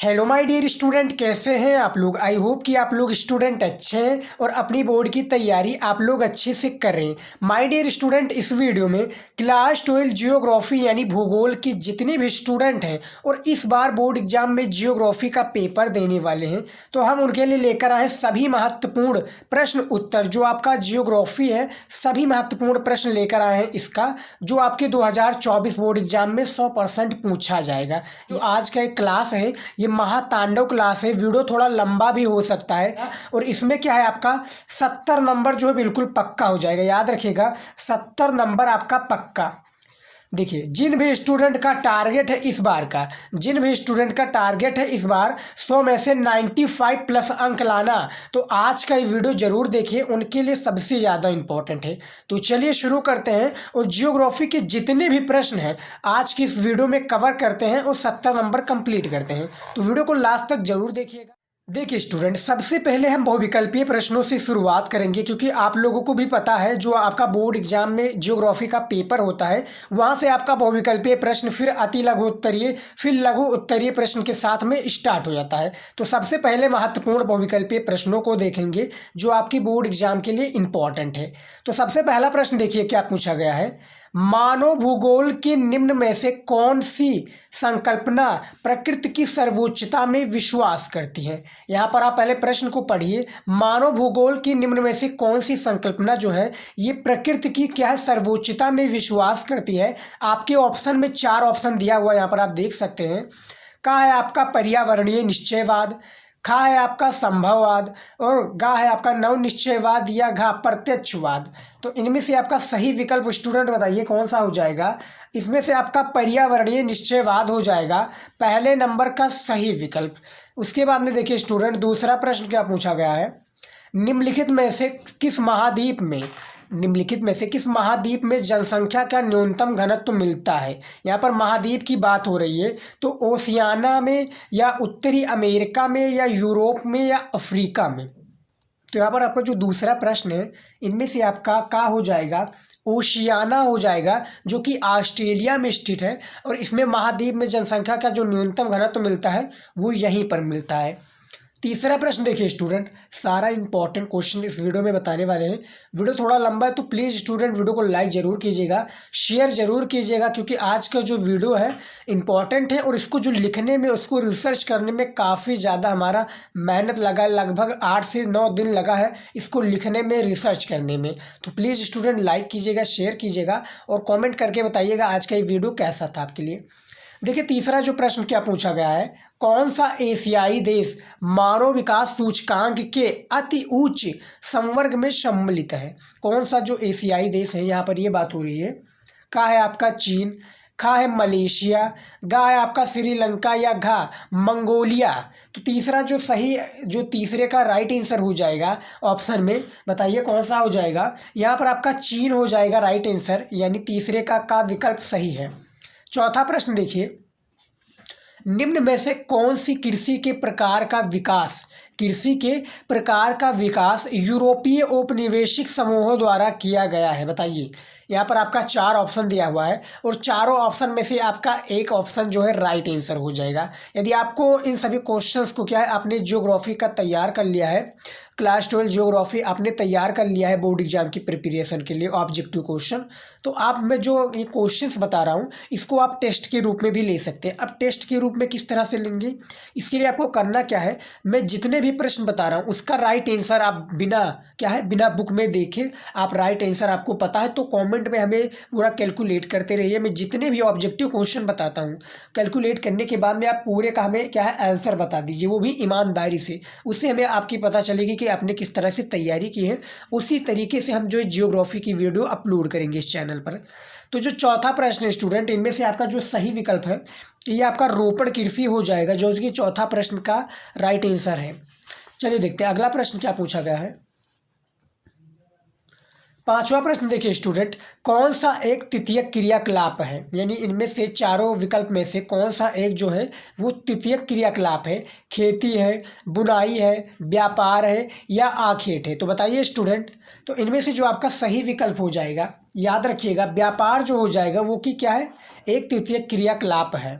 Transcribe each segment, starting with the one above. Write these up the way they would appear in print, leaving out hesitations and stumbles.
Hello my dear student, कैसे हैं आप लोग। आई होप कि आप लोग स्टूडेंट अच्छे हैं और अपनी बोर्ड की तैयारी आप लोग अच्छे से कर रहे हैं। माय डियर स्टूडेंट, इस वीडियो में क्लास 12 जियोग्राफी यानी भूगोल की जितने भी स्टूडेंट हैं और इस बार बोर्ड एग्जाम में जियोग्राफी का पेपर देने वाले हैं, तो हम उनके लिए लेकर आए सभी महत्वपूर्ण प्रश्न उत्तर। जो आपका जियोग्राफी है, सभी महत्वपूर्ण प्रश्न लेकर आए हैं इसका, जो आपके 2024 बोर्ड एग्जाम में 100% पूछा जाएगा। जो आज का एक क्लास है, ये महातांडव क्लास है। वीडियो थोड़ा लंबा भी हो सकता है और इसमें क्या है, आपका 70 नंबर जो है बिल्कुल पक्का हो जाएगा। याद रखिएगा, 70 नंबर आपका पक्का। देखिए, जिन भी स्टूडेंट का टारगेट है इस बार का, 100 में से 95 प्लस अंक लाना, तो आज का ये वीडियो जरूर देखिए, उनके लिए सबसे ज़्यादा इम्पोर्टेंट है। तो चलिए शुरू करते हैं और जियोग्राफी के जितने भी प्रश्न हैं आज की इस वीडियो में कवर करते हैं और 70 नंबर कंप्लीट करते हैं। तो वीडियो को लास्ट तक जरूर देखिएगा। देखिए स्टूडेंट, सबसे पहले हम बहुविकल्पीय प्रश्नों से शुरुआत करेंगे, क्योंकि आप लोगों को भी पता है जो आपका बोर्ड एग्जाम में जियोग्राफी का पेपर होता है, वहाँ से आपका बहुविकल्पीय प्रश्न फिर अति लघु उत्तरीय फिर लघु उत्तरीय प्रश्न के साथ में स्टार्ट हो जाता है। तो सबसे पहले महत्वपूर्ण बहुविकल्पीय प्रश्नों को देखेंगे जो आपकी बोर्ड एग्जाम के लिए इम्पॉर्टेंट है। तो सबसे पहला प्रश्न देखिए क्या पूछा गया है। मानव भूगोल की निम्न में से कौन सी संकल्पना प्रकृति की सर्वोच्चता में विश्वास करती है। यहाँ पर आप पहले प्रश्न को पढ़िए। मानव भूगोल की निम्न में से कौन सी संकल्पना जो है ये प्रकृति की क्या है, सर्वोच्चता में विश्वास करती है। आपके ऑप्शन में 4 ऑप्शन दिया हुआ है, यहाँ पर आप देख सकते हैं। का है आपका पर्यावरणीय निश्चयवाद, खा है आपका संभववाद और गा है आपका नव निश्चयवाद या घा प्रत्यक्षवाद। तो इनमें से आपका सही विकल्प स्टूडेंट बताइए कौन सा हो जाएगा। इसमें से आपका पर्यावरणीय निश्चयवाद हो जाएगा पहले नंबर का सही विकल्प। उसके बाद में देखिए स्टूडेंट, दूसरा प्रश्न क्या पूछा गया है। निम्नलिखित में से किस महाद्वीप में जनसंख्या का न्यूनतम घनत्व मिलता है। यहाँ पर महाद्वीप की बात हो रही है, तो ओशियाना में या उत्तरी अमेरिका में या यूरोप में या अफ्रीका में। तो यहाँ पर आपका जो दूसरा प्रश्न है, इनमें से आपका क्या हो जाएगा, ओशियाना हो जाएगा, जो कि ऑस्ट्रेलिया में स्थित है। और इसमें महाद्वीप में जनसंख्या का जो न्यूनतम घनत्व मिलता है वो यहीं पर मिलता है। तीसरा प्रश्न देखिए स्टूडेंट, सारा इंपॉर्टेंट क्वेश्चन इस वीडियो में बताने वाले हैं। वीडियो थोड़ा लंबा है तो प्लीज़ स्टूडेंट वीडियो को लाइक ज़रूर कीजिएगा, शेयर ज़रूर कीजिएगा, क्योंकि आज का जो वीडियो है इंपॉर्टेंट है और इसको जो लिखने में, उसको रिसर्च करने में काफ़ी ज़्यादा हमारा मेहनत लगा है। लगभग 8 से 9 दिन लगा है इसको लिखने में, रिसर्च करने में। तो प्लीज़ स्टूडेंट लाइक कीजिएगा, शेयर कीजिएगा और कॉमेंट करके बताइएगा आज का ये वीडियो कैसा था आपके लिए। देखिए तीसरा जो प्रश्न क्या पूछा गया है, कौन सा एशियाई देश मानव विकास सूचकांक के अति उच्च संवर्ग में सम्मिलित है। कौन सा जो एशियाई देश है, यहाँ पर ये बात हो रही है। का है आपका चीन, खा है मलेशिया, गा है आपका श्रीलंका या घा मंगोलिया। तो तीसरा जो सही, जो तीसरे का राइट आंसर हो जाएगा ऑप्शन में, बताइए कौन सा हो जाएगा। यहाँ पर आपका चीन हो जाएगा राइट आंसर, यानी तीसरे का विकल्प सही है। चौथा प्रश्न देखिए, निम्न में से कौन सी कृषि के प्रकार का विकास यूरोपीय औपनिवेशिक समूहों द्वारा किया गया है। बताइए। यहाँ पर आपका 4 ऑप्शन दिया हुआ है और चारों ऑप्शन में से आपका एक ऑप्शन जो है राइट आंसर हो जाएगा। यदि आपको इन सभी क्वेश्चंस को क्या है, आपने जियोग्राफी का तैयार कर लिया है, क्लास 12 जियोग्राफी आपने तैयार कर लिया है बोर्ड एग्जाम की प्रिपरेशन के लिए, ऑब्जेक्टिव क्वेश्चन, तो आप मैं जो ये क्वेश्चंस बता रहा हूँ इसको आप टेस्ट के रूप में भी ले सकते हैं। अब टेस्ट के रूप में किस तरह से लेंगे, इसके लिए आपको करना क्या है, मैं जितने भी प्रश्न बता रहा हूँ उसका राइट आंसर आप बिना बुक में देखे, आप राइट आंसर आपको पता है तो कमेंट में हमें पूरा कैलकुलेट करते रहिए। मैं जितने भी ऑब्जेक्टिव क्वेश्चन बताता हूँ, कैलकुलेट करने के बाद में आप पूरे का हमें क्या है आंसर बता दीजिए, वो भी ईमानदारी से। उससे हमें आपकी पता चलेगी कि आपने किस तरह से तैयारी की है। उसी तरीके से हम जो जियोग्राफी की वीडियो अपलोड करेंगे इस चैनल पर। तो जो चौथा प्रश्न है स्टूडेंट, इनमें से आपका जो सही विकल्प है ये आपका रोपण कृषि हो जाएगा, जो कि चौथा प्रश्न का राइट आंसर है। चलिए देखते हैं अगला प्रश्न क्या पूछा गया है। पांचवा प्रश्न देखिए स्टूडेंट, कौन सा एक तृतीयक क्रियाकलाप है, यानी इनमें से चारों विकल्प में से कौन सा एक जो है वो तृतीयक क्रियाकलाप है। खेती है, बुनाई है, व्यापार है या आखेट है। तो बताइए स्टूडेंट। तो इनमें से जो आपका सही विकल्प हो जाएगा, याद रखिएगा, व्यापार जो हो जाएगा वो कि क्या है, एक तृतीयक क्रियाकलाप है।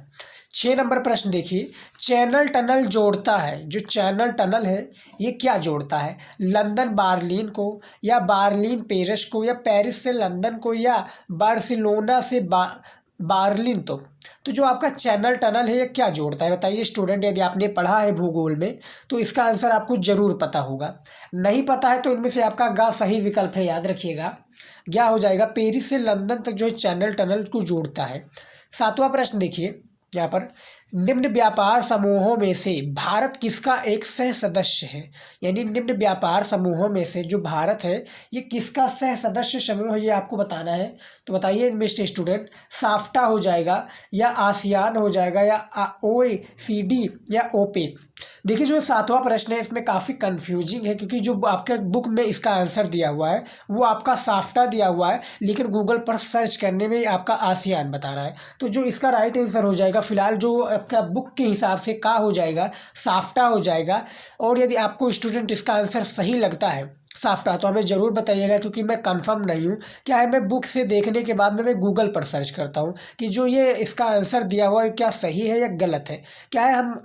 6 नंबर प्रश्न देखिए, चैनल टनल जोड़ता है, जो चैनल टनल है ये क्या जोड़ता है? लंदन बार्लिन को, या बार्लिन पेरिस को, या पेरिस से लंदन को, या बार्सिलोना से बार्लिन तो जो आपका चैनल टनल है ये क्या जोड़ता है बताइए स्टूडेंट। यदि आपने पढ़ा है भूगोल में तो इसका आंसर आपको ज़रूर पता होगा। नहीं पता है तो इनमें से आपका गा सही विकल्प है, याद रखिएगा। क्या हो जाएगा? पेरिस से लंदन तक जो है चैनल टनल को जोड़ता है। 7वां प्रश्न देखिए यहाँ पर, निम्न व्यापार समूहों में से भारत किसका एक सह सदस्य है? यानी निम्न व्यापार समूहों में से जो भारत है ये किसका सह सदस्य समूह है, ये आपको बताना है। तो बताइए इनमें से स्टूडेंट, साफ्टा हो जाएगा, या आसियान हो जाएगा, या OECD, या ओपेक। देखिए जो 7वां प्रश्न है इसमें काफ़ी कंफ्यूजिंग है, क्योंकि जो आपके बुक में इसका आंसर दिया हुआ है वो आपका साफ्टा दिया हुआ है, लेकिन गूगल पर सर्च करने में आपका आसियान बता रहा है। तो जो इसका राइट आंसर हो जाएगा फिलहाल जो आपका बुक के हिसाब से का हो जाएगा, साफ्टा हो जाएगा। और यदि आपको स्टूडेंट इसका आंसर सही लगता है साफ्टा तो हमें ज़रूर बताइएगा, क्योंकि मैं कंफर्म नहीं हूँ। क्या है, मैं बुक से देखने के बाद में मैं गूगल पर सर्च करता हूँ कि जो ये इसका आंसर दिया हुआ है क्या सही है या गलत है। क्या है, हम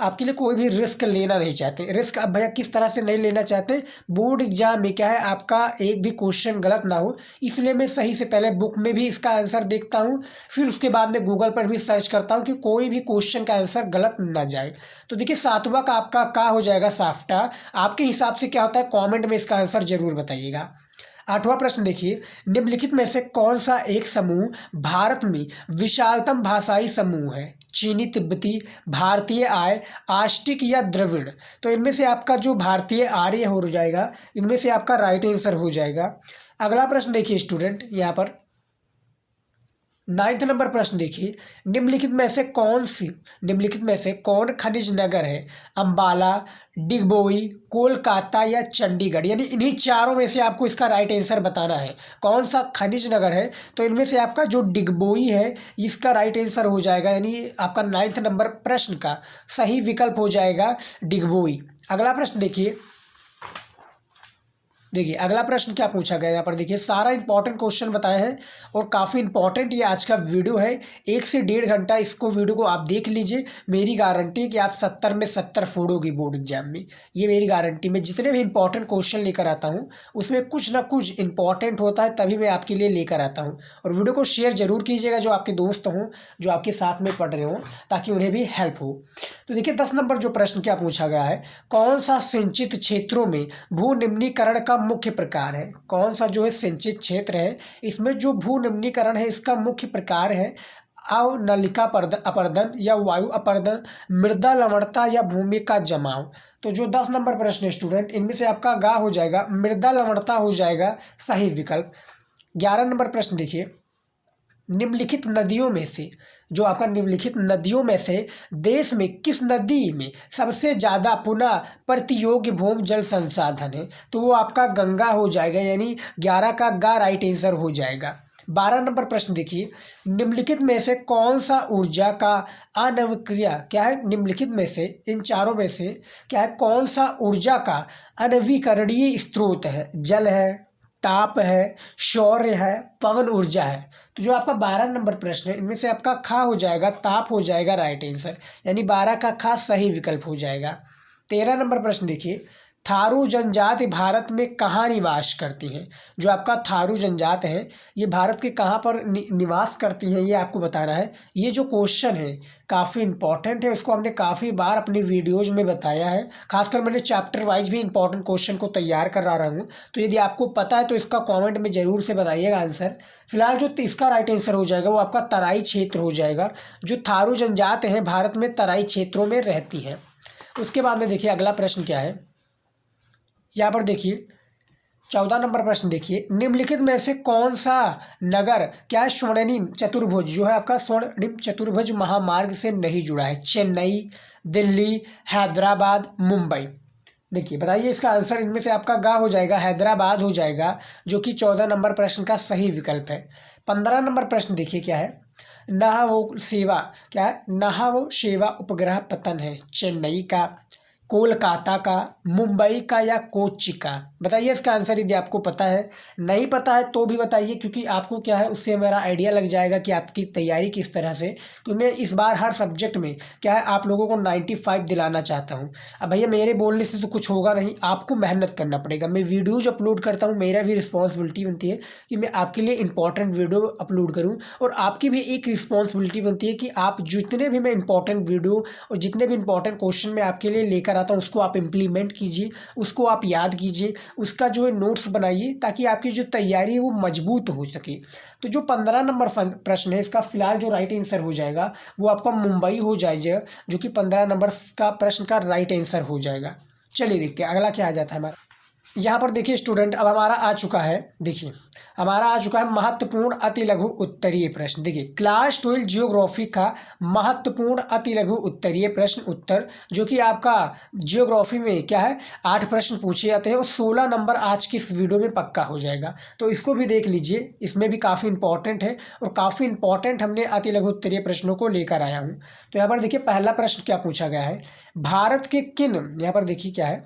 आपके लिए कोई भी रिस्क लेना नहीं चाहते। रिस्क अब भैया किस तरह से नहीं लेना चाहते, बोर्ड एग्जाम में क्या है आपका एक भी क्वेश्चन गलत ना हो, इसलिए मैं सही से पहले बुक में भी इसका आंसर देखता हूँ, फिर उसके बाद में गूगल पर भी सर्च करता हूँ कि कोई भी क्वेश्चन का आंसर गलत ना जाए। तो देखिए 7वां का आपका का हो जाएगा साफ्टा। आपके हिसाब से क्या होता है कमेंट में इसका आंसर जरूर बताइएगा। 8वां प्रश्न देखिए, निम्नलिखित में से कौन सा एक समूह भारत में विशालतम भाषाई समूह है? चीनी, तिब्बती, भारतीय आर्य, आस्टिक, या द्रविड़। तो इनमें से आपका जो भारतीय आर्य हो जाएगा, इनमें से आपका राइट आंसर हो जाएगा। अगला प्रश्न देखिए स्टूडेंट यहाँ पर 9 नंबर प्रश्न देखिए, निम्नलिखित में से कौन खनिज नगर है? अंबाला, डिगबोई, कोलकाता, या चंडीगढ़। यानी इन्हीं चारों में से आपको इसका राइट आंसर बताना है कौन सा खनिज नगर है। तो इनमें से आपका जो डिगबोई है इसका राइट आंसर हो जाएगा, यानी आपका 9 नंबर प्रश्न का सही विकल्प हो जाएगा डिगबोई। अगला प्रश्न देखिए अगला प्रश्न क्या पूछा गया यहाँ पर देखिए, सारा इंपॉर्टेंट क्वेश्चन बताए हैं और काफ़ी इंपॉर्टेंट ये आज का वीडियो है। 1 से 1.5 घंटा इसको वीडियो को आप देख लीजिए। मेरी गारंटी कि आप 70 में 70 फोड़ोगी बोर्ड एग्जाम में, ये मेरी गारंटी। मैं जितने भी इंपॉर्टेंट क्वेश्चन लेकर आता हूँ उसमें कुछ ना कुछ इंपॉर्टेंट होता है, तभी मैं आपके लिए लेकर आता हूँ। और वीडियो को शेयर जरूर कीजिएगा जो आपके दोस्त हों, जो आपके साथ में पढ़ रहे हों, ताकि उन्हें भी हेल्प हो। तो देखिए 10 नंबर जो प्रश्न क्या पूछा गया है, कौन सा सिंचित क्षेत्रों में भू निम्नीकरण का मुख्य प्रकार है? कौन सा जो है सिंचित क्षेत्र है इसमें जो भू निम्नीकरण है इसका मुख्य प्रकार है? अवनलिका अपर्दन, या वायु अपर्दन, मृदा लवणता, या भूमि का जमाव। तो जो 10 नंबर प्रश्न है स्टूडेंट, इनमें से आपका गा हो जाएगा मृदा लवणता हो जाएगा सही विकल्प। 11 नंबर प्रश्न देखिए, निम्नलिखित नदियों में से देश में किस नदी में सबसे ज़्यादा पुनः प्रतियोग्य भूमि जल संसाधन है? तो वो आपका गंगा हो जाएगा, यानी 11 का गा राइट आंसर हो जाएगा। 12 नंबर प्रश्न देखिए, निम्नलिखित में से कौन सा ऊर्जा का अनवक्रिय क्या है? निम्नलिखित में से इन चारों में से क्या है, कौन सा ऊर्जा का अनवीकरणीय स्रोत है? जल है, ताप है, सौर है, पवन ऊर्जा है। तो जो आपका 12 नंबर प्रश्न है इनमें से आपका खा हो जाएगा, ताप हो जाएगा राइट आंसर, यानी 12 का खा सही विकल्प हो जाएगा। 13 नंबर प्रश्न देखिए, थारू जनजाति भारत में कहाँ निवास करती हैं? जो आपका थारू जनजाति है ये भारत के कहाँ पर निवास करती हैं ये आपको बताना है। ये जो क्वेश्चन है काफ़ी इंपॉर्टेंट है, इसको हमने काफ़ी बार अपनी वीडियोज़ में बताया है। खासकर मैंने चैप्टर वाइज भी इंपॉर्टेंट क्वेश्चन को तैयार करा रहा हूँ। तो यदि आपको पता है तो इसका कॉमेंट में ज़रूर से बताइएगा आंसर। फिलहाल जो इसका राइट आंसर हो जाएगा वो आपका तराई क्षेत्र हो जाएगा। जो थारू जनजाति हैं भारत में तराई क्षेत्रों में रहती हैं। उसके बाद में देखिए अगला प्रश्न क्या है, यहाँ पर देखिए 14 नंबर प्रश्न देखिए, निम्नलिखित में से कौन सा नगर क्या है स्वर्णिम चतुर्भुज जो है आपका स्वर्णिम चतुर्भुज महामार्ग से नहीं जुड़ा है? चेन्नई, दिल्ली, हैदराबाद, मुंबई। देखिए बताइए इसका आंसर। इनमें से आपका गा हो जाएगा हैदराबाद हो जाएगा, जो कि 14 नंबर प्रश्न का सही विकल्प है। 15 नंबर प्रश्न देखिए क्या है, नहावो सेवा क्या है? नहावो सेवा उपग्रह पतन है चेन्नई का। कोलकाता का, मुंबई का या कोच्चि का? बताइए इसका आंसर यदि आपको पता है। नहीं पता है तो भी बताइए, क्योंकि आपको क्या है उससे मेरा आइडिया लग जाएगा कि आपकी तैयारी किस तरह से। तो मैं इस बार हर सब्जेक्ट में क्या है आप लोगों को 95 दिलाना चाहता हूँ। अब भैया मेरे बोलने से तो कुछ होगा नहीं, आपको मेहनत करना पड़ेगा। मैं वीडियोज़ अपलोड करता हूँ, मेरा भी रिस्पॉन्सिबिलिटी बनती है कि मैं आपके लिए इंपॉर्टेंट वीडियो अपलोड करूँ, और आपकी भी एक रिस्पॉन्सिबिलिटी बनती है कि आप जितने भी मैं इंपॉर्टेंट वीडियो और जितने भी इंपॉर्टेंट क्वेश्चन मैं आपके लिए लेकर आता हूँ उसको आप इम्प्लीमेंट कीजिए, उसको आप याद कीजिए, उसका जो है नोट्स बनाइए, ताकि आपकी जो तैयारी है वो मजबूत हो सके। तो जो 15 नंबर प्रश्न है इसका फिलहाल जो राइट आंसर हो जाएगा वो आपका मुंबई हो जाएगा, जो कि 15 नंबर का प्रश्न का राइट आंसर हो जाएगा। चलिए देखते हैं अगला क्या आ जाता है हमारा। यहाँ पर देखिए स्टूडेंट, अब हमारा आ चुका है, देखिए हमारा आ चुका है महत्वपूर्ण अति लघु उत्तरीय प्रश्न। देखिए क्लास 12 जियोग्राफी का महत्वपूर्ण अति लघु उत्तरीय प्रश्न उत्तर, जो कि आपका जियोग्राफी में क्या है 8 प्रश्न पूछे जाते हैं और 16 नंबर आज की इस वीडियो में पक्का हो जाएगा। तो इसको भी देख लीजिए, इसमें भी काफ़ी इंपॉर्टेंट है और काफ़ी इंपॉर्टेंट हमने अति लघु उत्तरीय प्रश्नों को लेकर आया हूँ। तो यहाँ पर देखिए पहला प्रश्न क्या पूछा गया है, भारत के किन, यहाँ पर देखिए क्या है,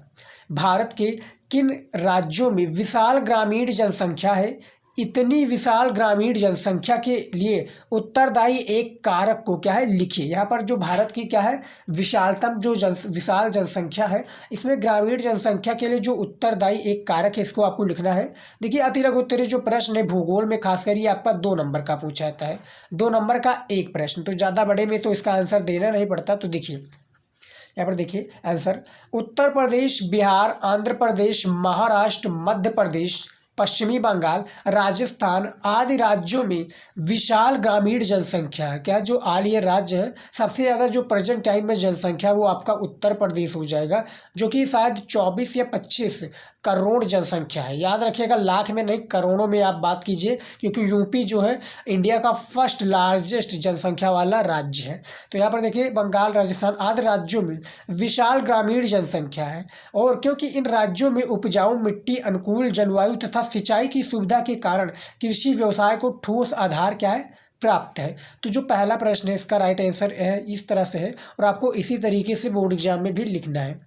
भारत के किन राज्यों में विशाल ग्रामीण जनसंख्या है? इतनी विशाल ग्रामीण जनसंख्या के लिए उत्तरदायी एक कारक को क्या है लिखिए। यहाँ पर जो भारत की क्या है विशालतम जो विशाल जनसंख्या है, इसमें ग्रामीण जनसंख्या के लिए जो उत्तरदायी एक कारक है इसको आपको लिखना है। देखिए अति लघु उत्तरीय जो प्रश्न है भूगोल में खासकर ये आपका 2 नंबर का पूछा जाता है, 2 नंबर का एक प्रश्न, तो ज़्यादा बड़े में तो इसका आंसर देना नहीं पड़ता। तो देखिए यहाँ पर देखिए आंसर, उत्तर प्रदेश, बिहार, आंध्र प्रदेश, महाराष्ट्र, मध्य प्रदेश, पश्चिमी बंगाल, राजस्थान आदि राज्यों में विशाल ग्रामीण जनसंख्या है। क्या जो आल ये राज्य है सबसे ज़्यादा जो प्रेजेंट टाइम में जनसंख्या वो आपका उत्तर प्रदेश हो जाएगा, जो कि शायद 24 या 25 करोड़ जनसंख्या है। याद रखिएगा लाख में नहीं करोड़ों में आप बात कीजिए, क्योंकि यूपी जो है इंडिया का फर्स्ट लार्जेस्ट जनसंख्या वाला राज्य है। तो यहाँ पर देखिए बंगाल, राजस्थान आदि राज्यों में विशाल ग्रामीण जनसंख्या है, और क्योंकि इन राज्यों में उपजाऊ मिट्टी, अनुकूल जलवायु तथा सिंचाई की सुविधा के कारण कृषि व्यवसाय को ठोस आधार क्या है प्राप्त है। तो जो पहला प्रश्न है इसका राइट आंसर है इस तरह से है, और आपको इसी तरीके से बोर्ड एग्जाम में भी लिखना है।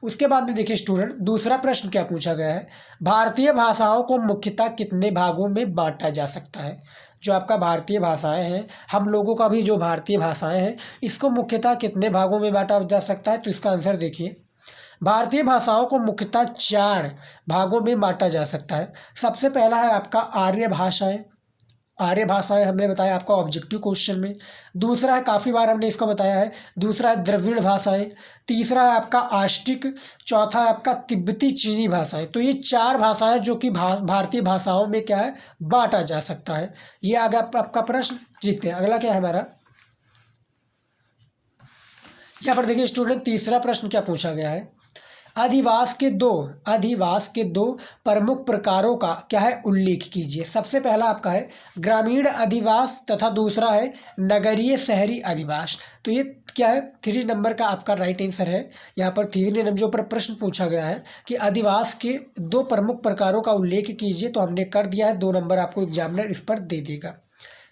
उसके बाद में देखिए स्टूडेंट दूसरा प्रश्न क्या पूछा गया है, भारतीय भाषाओं को मुख्यतः कितने भागों में बांटा जा सकता है? जो आपका भारतीय भाषाएं हैं, हम लोगों का भी जो भारतीय भाषाएं हैं इसको मुख्यतः कितने भागों में बांटा जा सकता है? तो इसका आंसर देखिए, भारतीय भाषाओं को मुख्यतः 4 भागों में बांटा जा सकता है। सबसे पहला है आपका आर्य भाषाएं, आर्य भाषाएं हमने बताया आपका ऑब्जेक्टिव क्वेश्चन में। दूसरा है, काफ़ी बार हमने इसको बताया है, दूसरा है द्रविड़ भाषाएं। तीसरा है आपका आस्टिक। चौथा है आपका तिब्बती चीनी भाषाएं। तो ये 4 भाषाएं जो कि भारतीय भाषाओं में क्या है बांटा जा सकता है। ये आगे आपका प्रश्न जीतते हैं। अगला क्या है हमारा, यहाँ पर देखिए स्टूडेंट तीसरा प्रश्न क्या पूछा गया है, अधिवास के दो प्रमुख प्रकारों का क्या है उल्लेख कीजिए। सबसे पहला आपका है ग्रामीण अधिवास तथा दूसरा है नगरीय शहरी अधिवास। तो ये क्या है 3 नंबर का आपका राइट आंसर है। यहाँ पर 3 नंबर जो पर प्रश्न पूछा गया है कि अधिवास के 2 प्रमुख प्रकारों का उल्लेख कीजिए, तो हमने कर दिया है, 2 नंबर आपको एग्जामिनर इस पर दे देगा।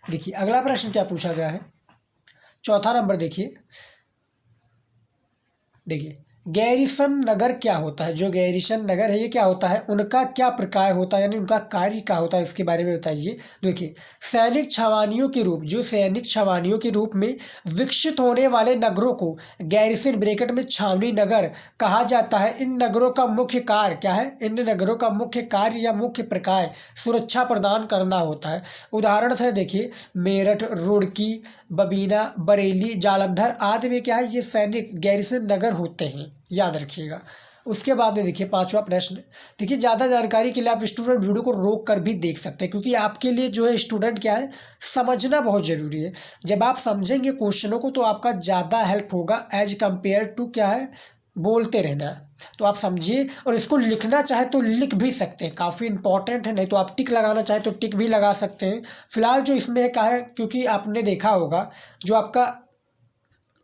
देखिए अगला प्रश्न क्या पूछा गया है, चौथा नंबर देखिए गैरीसन नगर क्या होता है? जो गैरीसन नगर है ये क्या होता है, उनका क्या प्रकार होता है, यानी उनका कार्य क्या होता है, इसके बारे में बताइए। देखिए सैनिक छावनियों के रूप, जो सैनिक छावनियों के रूप में विकसित होने वाले नगरों को गैरीसन ब्रैकेट में छावनी नगर कहा जाता है। इन नगरों का मुख्य कार्य क्या है, इन नगरों का मुख्य कार्य या मुख्य प्रकार सुरक्षा प्रदान करना होता है। उदाहरण है देखिए मेरठ, रुड़की, बबीना, बरेली, जालंधर आदि में क्या है ये सैनिक गैरीसन नगर होते हैं, याद रखिएगा। उसके बाद में देखिए 5वां प्रश्न, देखिए ज़्यादा जानकारी के लिए आप स्टूडेंट वीडियो को रोक कर भी देख सकते हैं, क्योंकि आपके लिए जो है स्टूडेंट क्या है समझना बहुत ज़रूरी है। जब आप समझेंगे क्वेश्चनों को तो आपका ज़्यादा हेल्प होगा एज कम्पेयर टू क्या है बोलते रहना। तो आप समझिए, और इसको लिखना चाहे तो लिख भी सकते हैं, काफ़ी इंपॉर्टेंट है। नहीं तो आप टिक लगाना चाहे तो टिक भी लगा सकते हैं। फिलहाल जो इसमें क्या है, क्योंकि आपने देखा होगा जो आपका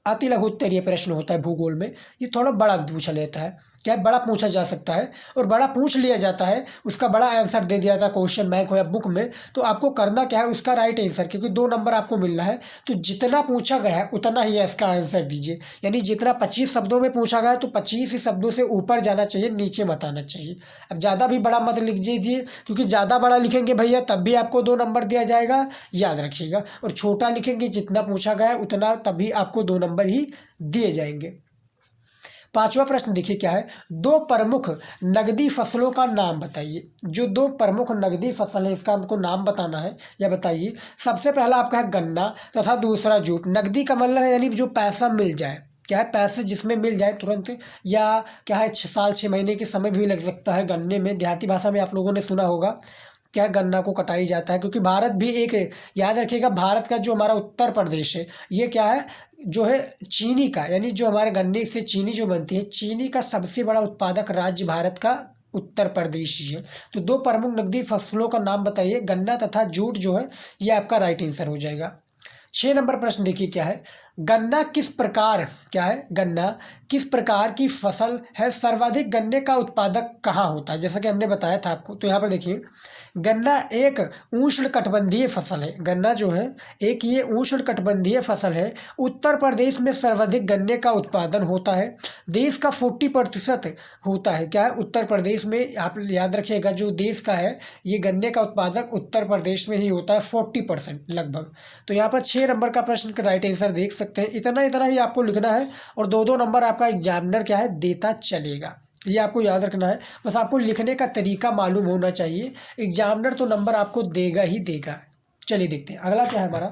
अति लघु उत्तरीय प्रश्न होता है भूगोल में ये थोड़ा बड़ा पूछा लेता है, क्या बड़ा पूछा जा सकता है और बड़ा पूछ लिया जाता है, उसका बड़ा आंसर दे दिया जाता है क्वेश्चन बैंक हो या बुक में, तो आपको करना क्या है उसका राइट आंसर, क्योंकि 2 नंबर आपको मिल रहा है तो जितना पूछा गया है उतना ही इसका आंसर दीजिए। यानी जितना 25 शब्दों में पूछा गया है तो 25 ही शब्दों से ऊपर जाना चाहिए, नीचे मत आना चाहिए। अब ज़्यादा भी बड़ा मत लिख दीजिए, क्योंकि ज़्यादा बड़ा लिखेंगे भैया तब भी आपको 2 नंबर दिया जाएगा, याद रखिएगा। और छोटा लिखेंगे जितना पूछा गया है उतना तभी आपको 2 नंबर ही दिए जाएंगे। 5वां प्रश्न देखिए क्या है, 2 प्रमुख नकदी फसलों का नाम बताइए। जो 2 प्रमुख नकदी फसल है इसका हमको नाम बताना है या बताइए। सबसे पहला आपका है गन्ना तथा दूसरा जूट। नकदी का मतलब है यानी जो पैसा मिल जाए, क्या है पैसे जिसमें मिल जाए तुरंत, या क्या है 6 साल 6 महीने के समय भी लग सकता है गन्ने में। देहाती भाषा में आप लोगों ने सुना होगा क्या गन्ना को कटाई जाता है, क्योंकि भारत भी एक, याद रखिएगा भारत का जो हमारा उत्तर प्रदेश है ये क्या है जो है चीनी का, यानी जो हमारे गन्ने से चीनी जो बनती है, चीनी का सबसे बड़ा उत्पादक राज्य भारत का उत्तर प्रदेश ही है। तो 2 प्रमुख नकदी फसलों का नाम बताइए, गन्ना तथा जूट जो है ये आपका राइट आंसर हो जाएगा। 6 नंबर प्रश्न देखिए क्या है, गन्ना किस प्रकार, क्या है गन्ना किस प्रकार की फसल है, सर्वाधिक गन्ने का उत्पादक कहाँ होता है। जैसा कि हमने बताया था आपको, तो यहाँ पर देखिए गन्ना एक उष्णकटिबंधीय फसल है। गन्ना जो है एक ये उष्णकटिबंधीय फसल है। उत्तर प्रदेश में सर्वाधिक गन्ने का उत्पादन होता है। देश का 40% होता है, क्या है उत्तर प्रदेश में। आप याद रखिएगा जो देश का है ये गन्ने का उत्पादक उत्तर प्रदेश में ही होता है, 40% लगभग। तो यहाँ पर 6 नंबर का प्रश्न का राइट आंसर देख सकते हैं। इतना ही आपको लिखना है और 2-2 नंबर आपका एग्जामिनर क्या है देता चलेगा, ये आपको याद रखना है। बस आपको लिखने का तरीका मालूम होना चाहिए, एग्जामिनर तो नंबर आपको देगा ही देगा। चलिए देखते हैं अगला क्या है हमारा।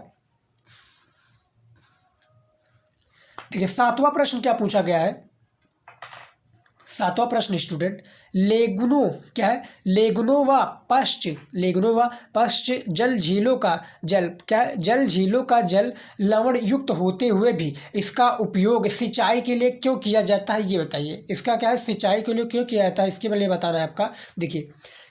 देखिए 7वां प्रश्न क्या पूछा गया है। 7वां प्रश्न स्टूडेंट, लेगुनो क्या है, लेगुनो व पश्च जल झीलों का जल, क्या है जल झीलों का जल लवण युक्त होते हुए भी इसका उपयोग सिंचाई के लिए क्यों किया जाता है, ये बताइए। इसका क्या है सिंचाई के लिए क्यों किया जाता है, इसके लिए बताना है आपका। देखिए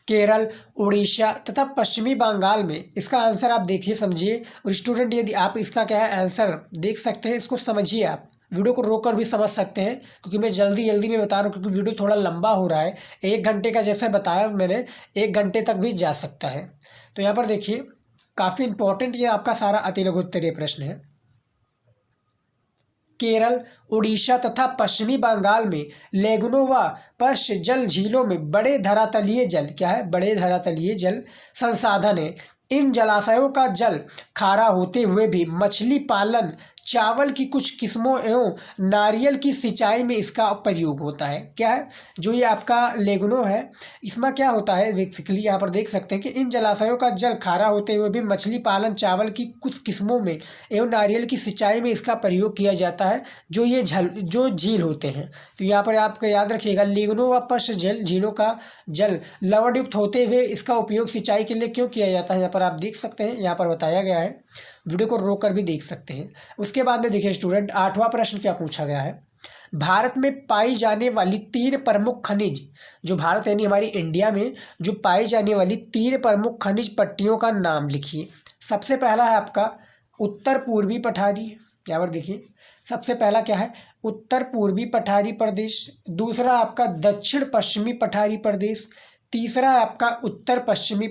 केरल, उड़ीसा तथा पश्चिमी बंगाल में इसका आंसर आप देखिए समझिए। और स्टूडेंट यदि आप इसका क्या है आंसर देख सकते हैं, इसको समझिए, आप वीडियो को रोक कर भी समझ सकते हैं, क्योंकि मैं जल्दी में बता रहा हूँ, क्योंकि वीडियो थोड़ा लंबा हो रहा है। 1 घंटे का जैसे बताया मैंने, 1 घंटे तक भी जा सकता है। तो यहाँ पर देखिए काफ़ी इंपॉर्टेंट ये आपका सारा अति लघु उत्तरीय प्रश्न है। केरल, उड़ीसा तथा पश्चिमी बंगाल में लेगुनो व पश्च जल झीलों में बड़े धरातलीय जल, क्या है बड़े धरातलीय जल संसाधन है। इन जलाशयों का जल खारा होते हुए भी मछली पालन, चावल की कुछ किस्मों एवं नारियल की सिंचाई में इसका प्रयोग होता है। क्या है जो ये आपका लेगुनो है, इसमें क्या होता है बेसिकली यहाँ पर देख सकते हैं कि इन जलाशयों का जल खारा होते हुए भी मछली पालन, चावल की कुछ किस्मों में एवं नारियल की सिंचाई में इसका प्रयोग किया जाता है, जो ये जो झील होते हैं। तो यहाँ पर आपको याद रखिएगा लेगुनो व पश्च जल झीलों का जल लवणयुक्त होते हुए इसका उपयोग सिंचाई के लिए क्यों किया जाता है, यहाँ पर आप देख सकते हैं, यहाँ पर बताया गया है। वीडियो को रोक कर भी देख सकते हैं। उसके बाद में देखिए स्टूडेंट 8वां प्रश्न क्या पूछा गया है, भारत में पाई जाने वाली 3 प्रमुख खनिज, जो भारत यानी हमारी इंडिया में जो पाई जाने वाली 3 प्रमुख खनिज पट्टियों का नाम लिखिए। सबसे पहला है आपका उत्तर पूर्वी पठारी, यहाँ पर देखिए सबसे पहला क्या है उत्तर पूर्वी पठारी प्रदेश, दूसरा आपका दक्षिण पश्चिमी पठारी प्रदेश, तीसरा है आपका उत्तर पश्चिमी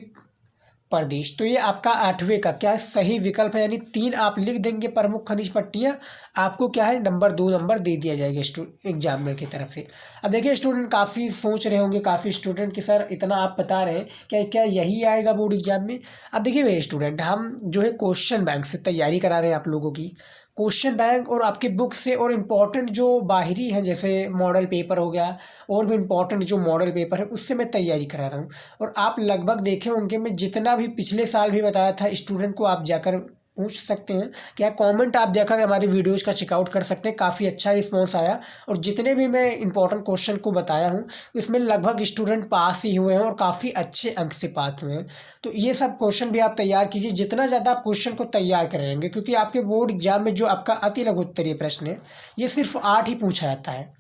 प्रदेश। तो ये आपका 8वें का क्या है सही विकल्प है, यानी 3 आप लिख देंगे प्रमुख खनिज पट्टियाँ, आपको क्या है नंबर 2 नंबर दे दिया जाएगा एग्जामिनर की तरफ से। अब देखिए स्टूडेंट काफ़ी सोच रहे होंगे काफ़ी स्टूडेंट कि सर इतना आप बता रहे हैं क्या यही आएगा बोर्ड एग्जाम में। अब देखिए भैया स्टूडेंट हम जो है क्वेश्चन बैंक से तैयारी करा रहे हैं आप लोगों की, क्वेश्चन बैंक और आपके बुक से, और इम्पॉर्टेंट जो बाहरी हैं जैसे मॉडल पेपर हो गया और भी इम्पॉर्टेंट जो मॉडल पेपर है उससे मैं तैयारी करा रहा हूँ। और आप लगभग देखे होंगे मैं जितना भी पिछले साल भी बताया था स्टूडेंट को आप जाकर पूछ सकते हैं, क्या कमेंट आप जाकर हमारी वीडियोस का चेकआउट कर सकते हैं। काफ़ी अच्छा रिस्पांस आया और जितने भी मैं इंपॉर्टेंट क्वेश्चन को बताया हूँ इसमें लगभग स्टूडेंट पास ही हुए हैं और काफ़ी अच्छे अंक से पास हुए हैं। तो ये सब क्वेश्चन भी आप तैयार कीजिए, जितना ज़्यादा आप क्वेश्चन को तैयार करेंगे, क्योंकि आपके बोर्ड एग्जाम में जो आपका अति लघु उत्तरीय प्रश्न है ये सिर्फ 8 ही पूछा जाता है।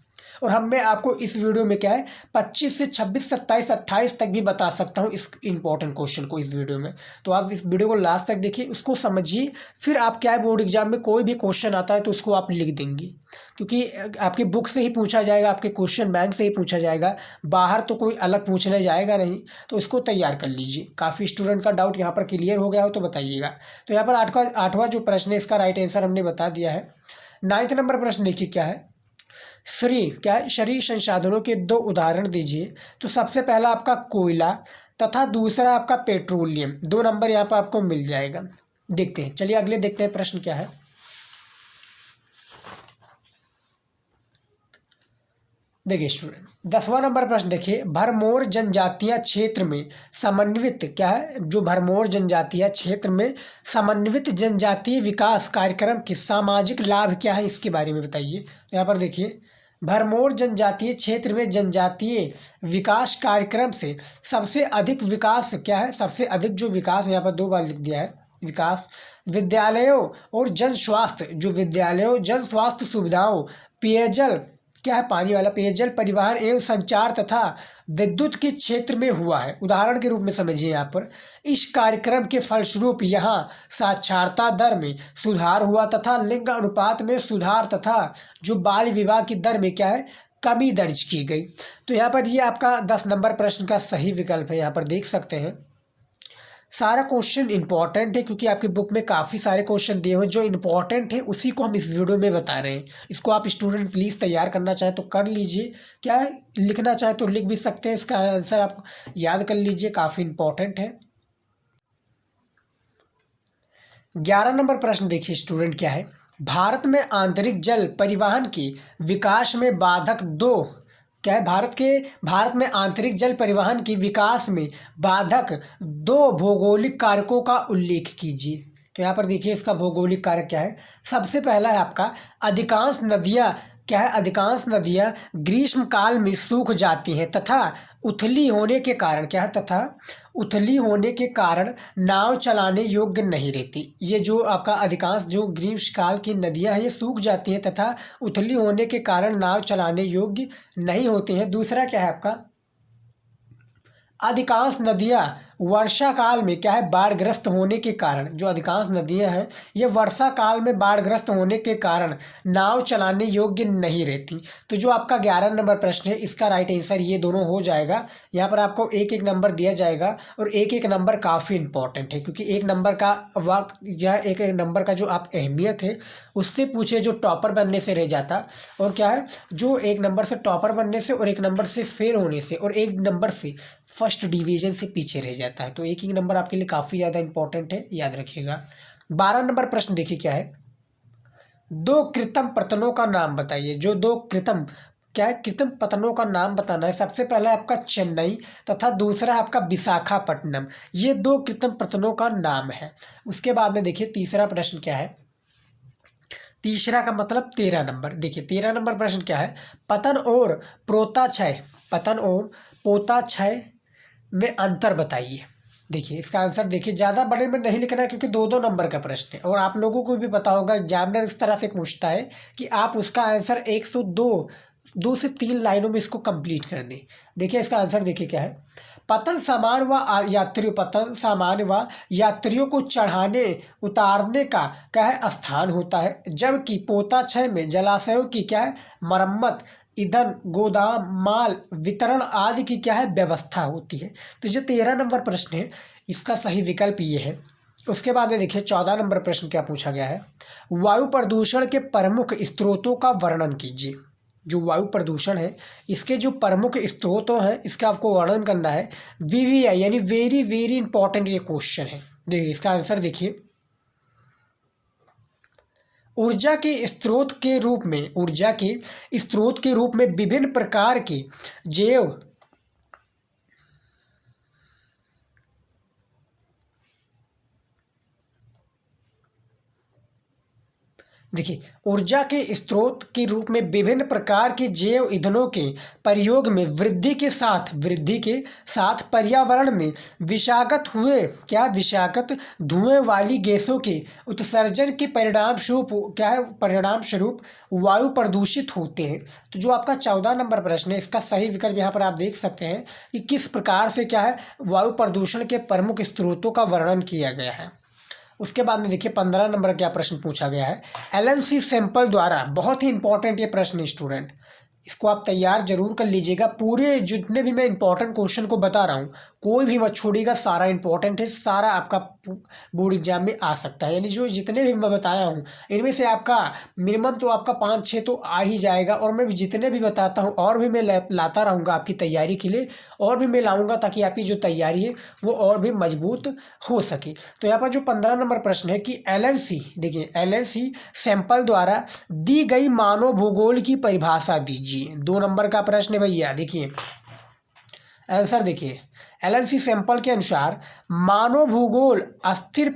और मैं आपको इस वीडियो में क्या है 25 से 26, 27, 28 तक भी बता सकता हूँ इस इंपॉर्टेंट क्वेश्चन को इस वीडियो में। तो आप इस वीडियो को लास्ट तक देखिए, उसको समझिए, फिर आप क्या है बोर्ड एग्जाम में कोई भी क्वेश्चन आता है तो उसको आप लिख देंगे, क्योंकि आपकी बुक से ही पूछा जाएगा, आपके क्वेश्चन बैंक से ही पूछा जाएगा, बाहर तो कोई अलग पूछने जाएगा नहीं। तो इसको तैयार कर लीजिए। काफ़ी स्टूडेंट का डाउट यहाँ पर क्लियर हो गया हो तो बताइएगा। तो यहाँ पर आठवां जो प्रश्न है इसका राइट आंसर हमने बता दिया है। 9th नंबर प्रश्न देखिए क्या है, शरीर संसाधनों के 2 उदाहरण दीजिए। तो सबसे पहला आपका कोयला तथा दूसरा आपका पेट्रोलियम। 2 नंबर यहाँ पर आपको मिल जाएगा। देखते हैं, चलिए अगले देखते हैं प्रश्न क्या है। देखिए स्टूडेंट, 10वां नंबर प्रश्न देखिए, भरमौर जनजातीय क्षेत्र में समन्वित क्या है, जो भरमौर जनजातीय क्षेत्र में समन्वित जनजातीय विकास कार्यक्रम के सामाजिक लाभ क्या है, इसके बारे में बताइए। यहाँ पर देखिए, भरमौर जनजातीय क्षेत्र में जनजातीय विकास कार्यक्रम से सबसे अधिक विकास क्या है, सबसे अधिक जो विकास, यहाँ पर 2 बार लिख दिया है विकास, विद्यालयों और जन स्वास्थ्य, जो विद्यालयों जन स्वास्थ्य सुविधाओं, पेयजल क्या है, पानी वाला पेयजल, परिवहन एवं संचार तथा विद्युत के क्षेत्र में हुआ है। उदाहरण के रूप में समझिए यहाँ पर, इस कार्यक्रम के फलस्वरूप यहाँ साक्षरता दर में सुधार हुआ तथा लिंग अनुपात में सुधार तथा जो बाल विवाह की दर में क्या है, कमी दर्ज की गई। तो यहाँ पर ये आपका 10 नंबर प्रश्न का सही विकल्प है। यहाँ पर देख सकते हैं सारा क्वेश्चन इंपॉर्टेंट है, क्योंकि आपकी बुक में काफ़ी सारे क्वेश्चन दिए हुए जो इंपॉर्टेंट है उसी को हम इस वीडियो में बता रहे हैं। इसको आप स्टूडेंट प्लीज़ तैयार करना चाहे तो कर लीजिए, क्या है लिखना चाहे तो लिख भी सकते हैं, इसका आंसर आप याद कर लीजिए, काफ़ी इंपॉर्टेंट है। 11 नंबर प्रश्न देखिए स्टूडेंट क्या है, भारत में आंतरिक जल परिवहन के विकास में बाधक 2 क्या है, भारत में आंतरिक जल परिवहन की विकास में बाधक 2 भौगोलिक कारकों का उल्लेख कीजिए। तो यहाँ पर देखिए इसका भौगोलिक कारक क्या है। सबसे पहला है आपका, अधिकांश नदियाँ क्या है, अधिकांश नदियाँ ग्रीष्म काल में सूख जाती हैं तथा उथली होने के कारण क्या है, तथा उथली होने के कारण नाव चलाने योग्य नहीं रहती। ये जो आपका अधिकांश जो ग्रीष्म काल की नदियां हैं ये सूख जाती हैं तथा उथली होने के कारण नाव चलाने योग्य नहीं होती हैं। दूसरा क्या है आपका, अधिकांश नदियाँ वर्षा काल में क्या है, बाढ़ग्रस्त होने के कारण, जो अधिकांश नदियाँ हैं ये वर्षा काल में बाढ़ग्रस्त होने के कारण नाव चलाने योग्य नहीं रहती। तो जो आपका 11 नंबर प्रश्न है इसका राइट आंसर ये दोनों हो जाएगा। यहाँ पर आपको 1-1 नंबर दिया जाएगा और 1-1 नंबर काफ़ी इंपॉर्टेंट है, क्योंकि 1 नंबर का वक्त या 1-1 नंबर का जो आप अहमियत है उससे पूछे जो टॉपर बनने से रह जाता, और क्या है जो 1 नंबर से टॉपर बनने से और 1 नंबर से फेल होने से और 1 नंबर से फर्स्ट डिवीजन से पीछे रह जाता है। तो 1-1 नंबर आपके लिए काफ़ी ज़्यादा इंपॉर्टेंट है, याद रखिएगा। 12 नंबर प्रश्न देखिए क्या है, 2 कृत्रिम पतनों का नाम बताइए। जो 2 कृत्रिम क्या है, कृत्रिम पतनों का नाम बताना है। सबसे पहला है आपका चेन्नई तथा दूसरा है आपका विशाखापट्टनम। ये 2 कृत्रिम पतनों का नाम है। उसके बाद में देखिए तीसरा प्रश्न क्या है, तीसरा का मतलब 13 नंबर। देखिए 13 नंबर प्रश्न क्या है, पतन और पोताक्षय में अंतर बताइए। देखिए इसका आंसर देखिए, ज़्यादा बड़े में नहीं लिखना है क्योंकि 2-2 नंबर का प्रश्न है, और आप लोगों को भी पता होगा एग्जामिनर इस तरह से पूछता है कि आप उसका आंसर 2 से 3 लाइनों में इसको कंप्लीट कर दें। देखिए इसका आंसर देखिए क्या है, पतन सामान्य व यात्रियों को चढ़ाने उतारने का क्या है, स्थान होता है, जबकि पोताक्षय में जलाशयों की क्या है, मरम्मत, ईंधन, गोदाम, माल वितरण आदि की क्या है, व्यवस्था होती है। तो जो 13 नंबर प्रश्न है इसका सही विकल्प ये है। उसके बाद में देखिए 14 नंबर प्रश्न क्या पूछा गया है, वायु प्रदूषण के प्रमुख स्रोतों का वर्णन कीजिए। जो वायु प्रदूषण है इसके जो प्रमुख स्रोतों हैं इसका आपको वर्णन करना है। VVI यानी वेरी वेरी इंपॉर्टेंट ये क्वेश्चन है। देखिए इसका आंसर देखिए, ऊर्जा के स्रोत के रूप में विभिन्न प्रकार के जैव देखिए, ऊर्जा के स्रोत के रूप में विभिन्न प्रकार के जैव ईंधनों के प्रयोग में वृद्धि के साथ पर्यावरण में विषाक्त धुएं वाली गैसों के उत्सर्जन के परिणाम स्वरूप वायु प्रदूषित होते हैं। तो जो आपका 14 नंबर प्रश्न है, इसका सही विकल्प यहाँ पर आप देख सकते हैं कि किस प्रकार से वायु प्रदूषण के प्रमुख स्रोतों का वर्णन किया गया है। उसके बाद में देखिए 15 नंबर क्या प्रश्न पूछा गया है। एलन सैंपल द्वारा, बहुत ही इंपॉर्टेंट ये प्रश्न स्टूडेंट, इसको आप तैयार जरूर कर लीजिएगा। पूरे जितने भी मैं इंपॉर्टेंट क्वेश्चन को बता रहा हूँ, कोई भी मत छोड़िएगा, सारा इंपॉर्टेंट है, सारा आपका बोर्ड एग्जाम में आ सकता है। यानी जो जितने भी मैं बताया हूँ, इनमें से आपका मिनिमम तो आपका 5-6 तो आ ही जाएगा। और मैं जितने भी बताता हूँ और भी मैं लाता रहूँगा आपकी तैयारी के लिए, और भी मैं लाऊंगा ताकि आपकी जो तैयारी है वो और भी मजबूत हो सके। तो यहाँ पर जो 15 नंबर प्रश्न है कि देखिए एलन सैंपल द्वारा दी गई मानव भूगोल की परिभाषा दीजिए। 2 नंबर का प्रश्न है भैया। देखिए आंसर देखिए, एलन सैंपल के अनुसार मानव भूगोल अस्थिर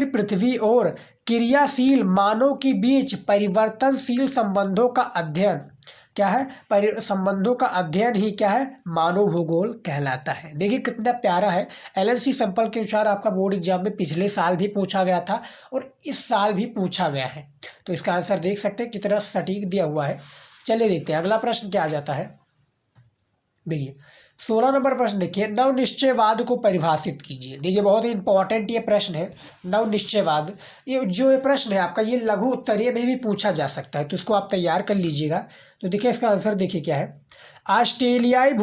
पृथ्वी और क्रियाशील मानव के बीच परिवर्तनशील संबंधों का अध्ययन संबंधों का अध्ययन ही मानव भूगोल कहलाता है। देखिए कितना प्यारा है। एलन सैंपल के अनुसार आपका बोर्ड एग्जाम में पिछले साल भी पूछा गया था और इस साल भी पूछा गया है। तो इसका आंसर देख सकते हैं कितना सटीक दिया हुआ है। चलिए देखते हैं अगला प्रश्न क्या आ जाता है। देखिए 16 नंबर प्रश्न देखिए, नवनिश्चयवाद को परिभाषित कीजिए। देखिए बहुत ही इंपॉर्टेंट ये प्रश्न है, नवनिश्चयवाद। ये प्रश्न है आपका, ये लघु उत्तरीय में भी पूछा जा सकता है, तो इसको आप तैयार कर लीजिएगा। तो देखिए इसका आंसर देखिए क्या है। ऑस्ट्रेलियाई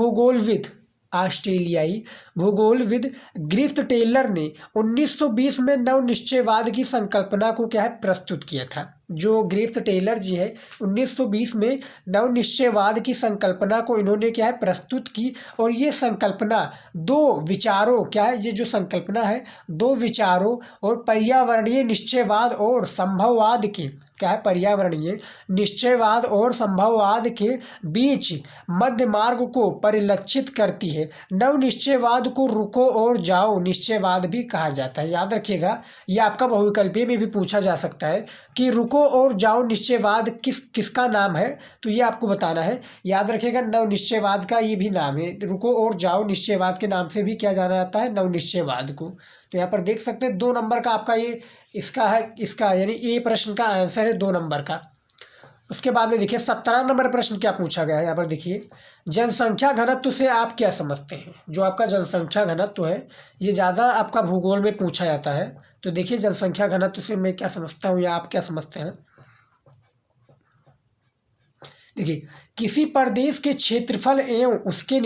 भूगोलविद ग्रिफ्थ टेलर ने 1920 में नवनिश्चयवाद की संकल्पना को प्रस्तुत किया था। जो ग्रिफ्थ टेलर जी है 1920 में नवनिश्चयवाद की संकल्पना को इन्होंने प्रस्तुत की। और ये संकल्पना दो विचारों ये जो संकल्पना है दो विचारों और पर्यावरणीय निश्चयवाद और संभववाद के पर्यावरणीय निश्चयवाद और संभववाद के बीच मध्य मार्ग को परिलक्षित करती है। नवनिश्चयवाद को रुको और जाओ निश्चयवाद भी कहा जाता है। याद रखिएगा, ये आपका बहुविकल्पीय में भी पूछा जा सकता है कि रुको और जाओ निश्चयवाद किसका नाम है, तो ये आपको बताना है। याद रखिएगा नवनिश्चयवाद का ये भी नाम है, रुको और जाओ निश्चयवाद के नाम से भी क्या जाना जाता है, नवनिश्चयवाद को। तो यहाँ पर देख सकते हैं 2 नंबर का आपका ये इसका यानी ए प्रश्न का आंसर है 2 नंबर का। उसके बाद में देखिए 17 नंबर प्रश्न क्या पूछा गया है। यहाँ पर देखिए जनसंख्या घनत्व से आप क्या समझते हैं। जो आपका जनसंख्या घनत्व है ये ज़्यादा आपका भूगोल में पूछा जाता है। तो देखिए जनसंख्या घनत्व से मैं क्या समझता हूँ या आप क्या समझते हैं। देखिए किसी प्रदेश के क्षेत्रफल एवं उसके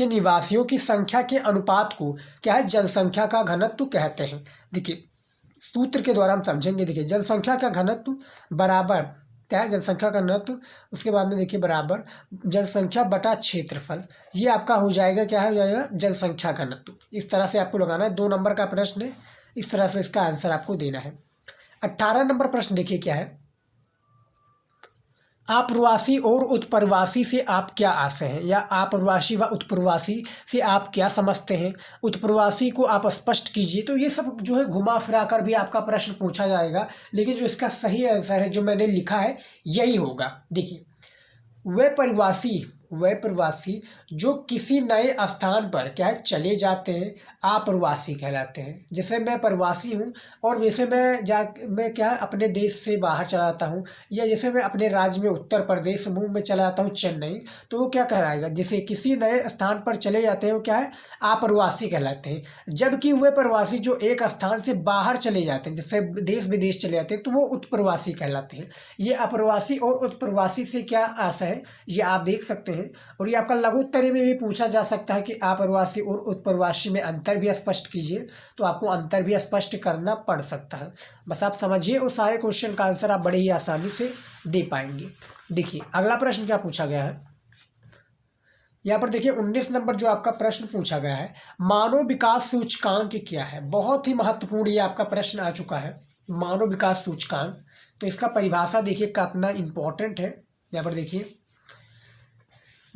निवासियों की संख्या के अनुपात को जनसंख्या का घनत्व कहते हैं। देखिए सूत्र के द्वारा हम समझेंगे। देखिए जनसंख्या का घनत्व बराबर जनसंख्या का घनत्व, उसके बाद में देखिए बराबर जनसंख्या बटा क्षेत्रफल। ये आपका हो जाएगा हो जाएगा जनसंख्या घनत्व। इस तरह से आपको लगाना है। 2 नंबर का प्रश्न है, इस तरह से इसका आंसर आपको देना है। 18 नंबर प्रश्न देखिए क्या है। आप्रवासी और उत्प्रवासी से आप क्या आशय हैं, या आप्रवासी व उत्प्रवासी से आप क्या समझते हैं। उत्प्रवासी को आप स्पष्ट कीजिए। तो ये सब जो है घुमा फिरा कर भी आपका प्रश्न पूछा जाएगा, लेकिन जो इसका सही आंसर है जो मैंने लिखा है यही होगा। देखिए वह प्रवासी जो किसी नए स्थान पर चले जाते हैं आप्रवासी कहलाते हैं। जैसे मैं प्रवासी हूँ और जैसे मैं अपने देश से बाहर चला जाता हूँ, या जैसे मैं अपने राज्य में उत्तर प्रदेश में चला जाता हूँ चेन्नई, तो वो क्या कहलाएगा, जैसे किसी नए स्थान पर चले जाते हैं वो आप्रवासी कहलाते हैं। जबकि वह प्रवासी जो एक स्थान से बाहर चले जाते हैं, जैसे देश विदेश चले जाते हैं, तो वो उत्प्रवासी कहलाते हैं। ये अप्रवासी और उत्प्रवासी से क्या आशय है ये आप देख सकते हैं। और ये आपका लघु उत्तरीय में भी पूछा जा सकता है कि आप्रवासी और उत्प्रवासी में अंतर भी स्पष्ट कीजिए। तो आपको अंतर भी स्पष्ट करना पड़ सकता है। बस आप समझिए और सारे क्वेश्चन का आंसर आप बड़े ही आसानी से दे पाएंगे। देखिए अगला प्रश्न क्या पूछा गया है। यहाँ पर देखिए 19 नंबर जो आपका प्रश्न पूछा गया है, मानव विकास सूचकांक क्या है। बहुत ही महत्वपूर्ण ये आपका प्रश्न आ चुका है, मानव विकास सूचकांक। तो इसका परिभाषा देखिए कितना इम्पोर्टेंट है। यहाँ पर देखिए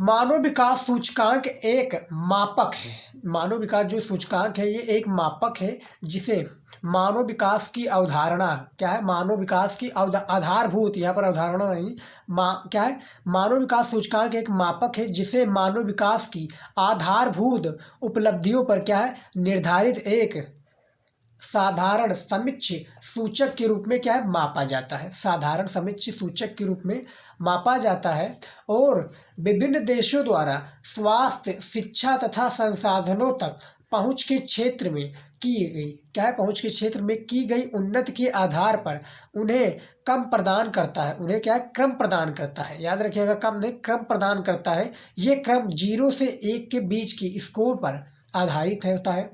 मानव विकास सूचकांक एक मापक है। मानव विकास जो सूचकांक है ये एक मापक है जिसे मानव विकास की अवधारणा क्या है, मानव विकास की आधारभूत, यहाँ पर अवधारणा नहीं क्या है, मानव विकास सूचकांक एक मापक है जिसे मानव विकास की आधारभूत उपलब्धियों पर क्या है निर्धारित एक साधारण समीक्ष सूचक के रूप में क्या है मापा जाता है। साधारण समीक्ष सूचक के रूप में मापा जाता है और विभिन्न देशों द्वारा स्वास्थ्य, शिक्षा तथा संसाधनों तक पहुंच के क्षेत्र में की गई क्या है, पहुंच के क्षेत्र में की गई उन्नति के आधार पर उन्हें क्रम प्रदान करता है। उन्हें क्या है, क्रम प्रदान करता है। याद रखिएगा, कम नहीं क्रम प्रदान करता है। ये क्रम 0 से 1 के बीच की स्कोर पर आधारित होता है।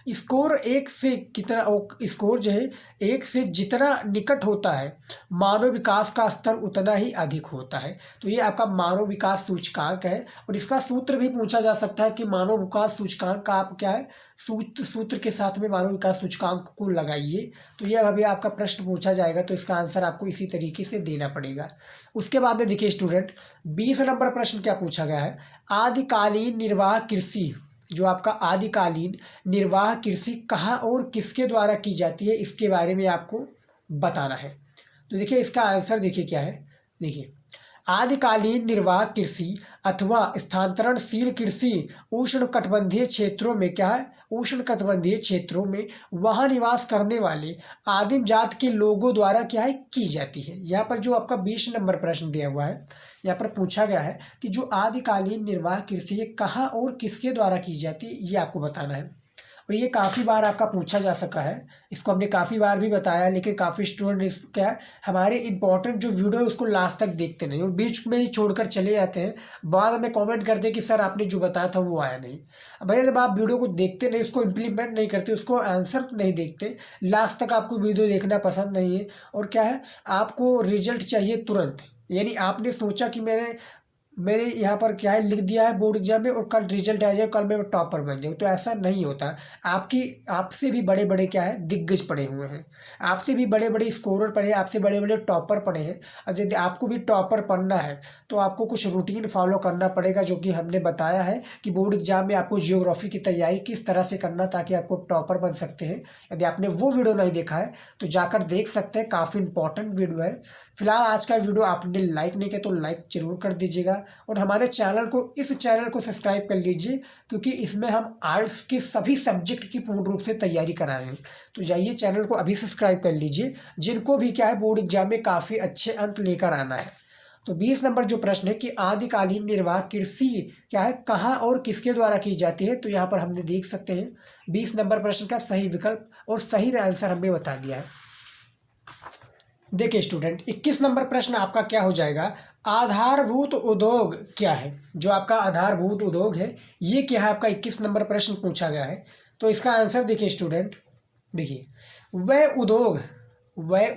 स्कोर 1 से कितना, स्कोर जो है 1 से जितना निकट होता है मानव विकास का स्तर उतना ही अधिक होता है। तो ये आपका मानव विकास सूचकांक है और इसका सूत्र भी पूछा जा सकता है कि मानव विकास सूचकांक का आप क्या है सूत्र के साथ में मानव विकास सूचकांक को लगाइए। तो ये अभी आपका प्रश्न पूछा जाएगा तो इसका आंसर आपको इसी तरीके से देना पड़ेगा। उसके बाद में देखिए स्टूडेंट, 20 नंबर प्रश्न क्या पूछा गया है, आदिकालीन निर्वाह कृषि, जो आपका आदिकालीन निर्वाह कृषि कहाँ और किसके द्वारा की जाती है इसके बारे में आपको बताना है। तो देखिए इसका आंसर देखिए क्या है, देखिए आदिकालीन निर्वाह कृषि अथवा स्थानांतरणशील कृषि उष्णकटिबंधीय क्षेत्रों में क्या है, उष्णकटिबंधीय क्षेत्रों में वहाँ निवास करने वाले आदिम जात के लोगों द्वारा क्या है की जाती है। यहाँ पर जो आपका 20 नंबर प्रश्न दिया हुआ है, यहाँ पर पूछा गया है कि जो आदिकालीन निर्वाह कृषि ये कहाँ और किसके द्वारा की जाती है ये आपको बताना है। और ये काफ़ी बार आपका पूछा जा सका है, इसको हमने काफ़ी बार भी बताया, लेकिन काफ़ी स्टूडेंट क्या है हमारे इंपॉर्टेंट जो वीडियो है उसको लास्ट तक देखते नहीं और बीच में ही छोड़कर चले जाते हैं। बाद में कमेंट करते हैं कि सर आपने जो बताया था वो आया नहीं। भैया जब आप वीडियो को देखते नहीं, उसको इम्प्लीमेंट नहीं करते, उसको आंसर नहीं देखते, लास्ट तक आपको वीडियो देखना पसंद नहीं है और क्या है आपको रिजल्ट चाहिए तुरंत। यानी आपने सोचा कि मेरे यहाँ पर क्या है लिख दिया है बोर्ड एग्जाम में और कल रिजल्ट आ जाए, कल मैं टॉपर बन जाऊँ, तो ऐसा नहीं होता। आपसे भी बड़े बड़े क्या है दिग्गज पढ़े हुए हैं, आपसे भी बड़े बड़े स्कोरर पढ़े हैं, आपसे बड़े बड़े टॉपर पढ़े हैं। और यदि आपको भी टॉपर पढ़ना है तो आपको कुछ रूटीन फॉलो करना पड़ेगा, जो कि हमने बताया है कि बोर्ड एग्जाम में आपको जियोग्राफी की तैयारी किस तरह से करना ताकि आपको टॉपर बन सकते हैं। यदि आपने वो वीडियो नहीं देखा है तो जाकर देख सकते हैं, काफ़ी इंपॉर्टेंट वीडियो है। फिलहाल आज का वीडियो आपने लाइक नहीं किया तो लाइक जरूर कर दीजिएगा और हमारे इस चैनल को सब्सक्राइब कर लीजिए, क्योंकि इसमें हम आर्ट्स के सभी सब्जेक्ट की पूर्ण रूप से तैयारी करा रहे हैं। तो जाइए चैनल को अभी सब्सक्राइब कर लीजिए, जिनको भी क्या है बोर्ड एग्जाम में काफ़ी अच्छे अंक लेकर आना है। तो 20 नंबर जो प्रश्न है कि आदिकालीन निर्वाह कृषि क्या है कहाँ और किसके द्वारा की जाती है, तो यहाँ पर हमने देख सकते हैं 20 नंबर प्रश्न का सही विकल्प और सही आंसर हमें बता दिया है। देखिए स्टूडेंट, 21 नंबर प्रश्न आपका क्या हो जाएगा, आधारभूत उद्योग क्या है। जो आपका आधारभूत उद्योग है ये क्या है, आपका 21 नंबर प्रश्न पूछा गया है। तो इसका आंसर देखिए स्टूडेंट, देखिए वह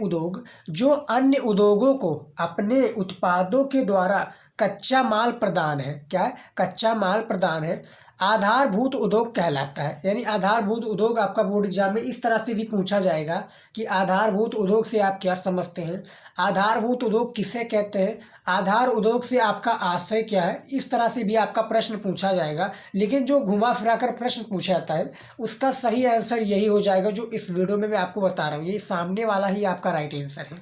उद्योग जो अन्य उद्योगों को अपने उत्पादों के द्वारा कच्चा माल प्रदान है, क्या है कच्चा माल प्रदान है, आधारभूत उद्योग कहलाता है। यानी आधारभूत उद्योग आपका बोर्ड एग्जाम में इस तरह से भी पूछा जाएगा कि आधारभूत उद्योग से आप क्या समझते हैं, आधारभूत उद्योग किसे कहते हैं, आधार उद्योग से आपका आशय क्या है, इस तरह से भी आपका प्रश्न पूछा जाएगा। लेकिन जो घुमा फिरा कर प्रश्न पूछा जाता है उसका सही आंसर यही हो जाएगा जो इस वीडियो में मैं आपको बता रहा हूँ, ये सामने वाला ही आपका राइट आंसर है।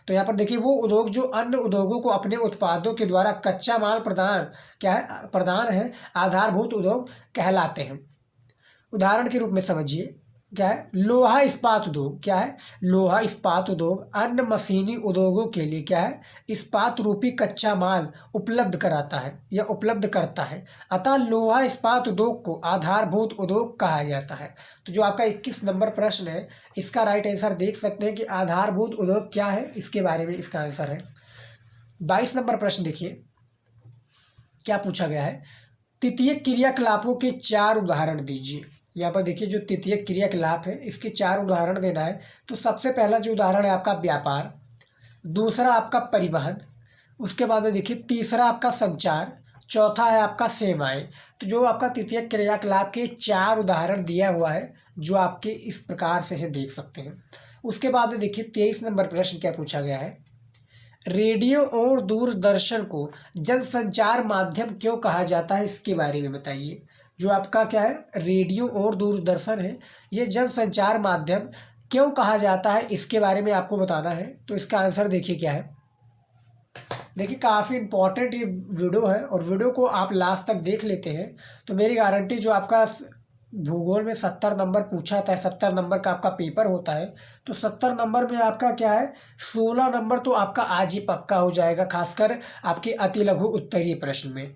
तो यहाँ पर देखिए वो उद्योग जो अन्य उद्योगों को अपने उत्पादों के द्वारा कच्चा माल प्रदान है आधारभूत उद्योग कहलाते हैं। उदाहरण के रूप में समझिए क्या है, लोहा इस्पात उद्योग, क्या है लोहा इस्पात उद्योग अन्य मशीनी उद्योगों के लिए क्या है इस्पात रूपी कच्चा माल उपलब्ध कराता है या उपलब्ध करता है, अतः लोहा इस्पात उद्योग को आधारभूत उद्योग कहा जाता है। तो जो आपका 21 नंबर प्रश्न है इसका राइट आंसर देख सकते हैं कि आधारभूत उद्योग क्या है, इसके बारे में इसका आंसर है। 22 नंबर प्रश्न देखिए क्या पूछा गया है, तृतीय क्रियाकलापों के 4 उदाहरण दीजिए। यहाँ पर देखिए जो तृतीय क्रियाकलाप है इसके 4 उदाहरण देना है। तो सबसे पहला जो उदाहरण है आपका व्यापार, दूसरा आपका परिवहन, उसके बाद में देखिए तीसरा आपका संचार, चौथा है आपका सेवाएं। तो जो आपका तृतीय क्रियाकलाप के 4 उदाहरण दिया हुआ है जो आपके इस प्रकार से है, देख सकते हैं। उसके बाद में देखिए 23 नंबर प्रश्न क्या पूछा गया है, रेडियो और दूरदर्शन को जनसंचार माध्यम क्यों कहा जाता है, इसके बारे में बताइए। जो आपका क्या है, रेडियो और दूरदर्शन है, ये जनसंचार माध्यम क्यों कहा जाता है, इसके बारे में आपको बताना है। तो इसका आंसर देखिए क्या है। देखिए काफ़ी इंपॉर्टेंट ये वीडियो है, और वीडियो को आप लास्ट तक देख लेते हैं तो मेरी गारंटी, जो आपका भूगोल में 70 नंबर पूछा था, 70 नंबर का आपका पेपर होता है, तो 70 नंबर में आपका क्या है, 16 नंबर तो आपका आज ही पक्का हो जाएगा, खासकर आपके अति लघु उत्तरीय प्रश्न में।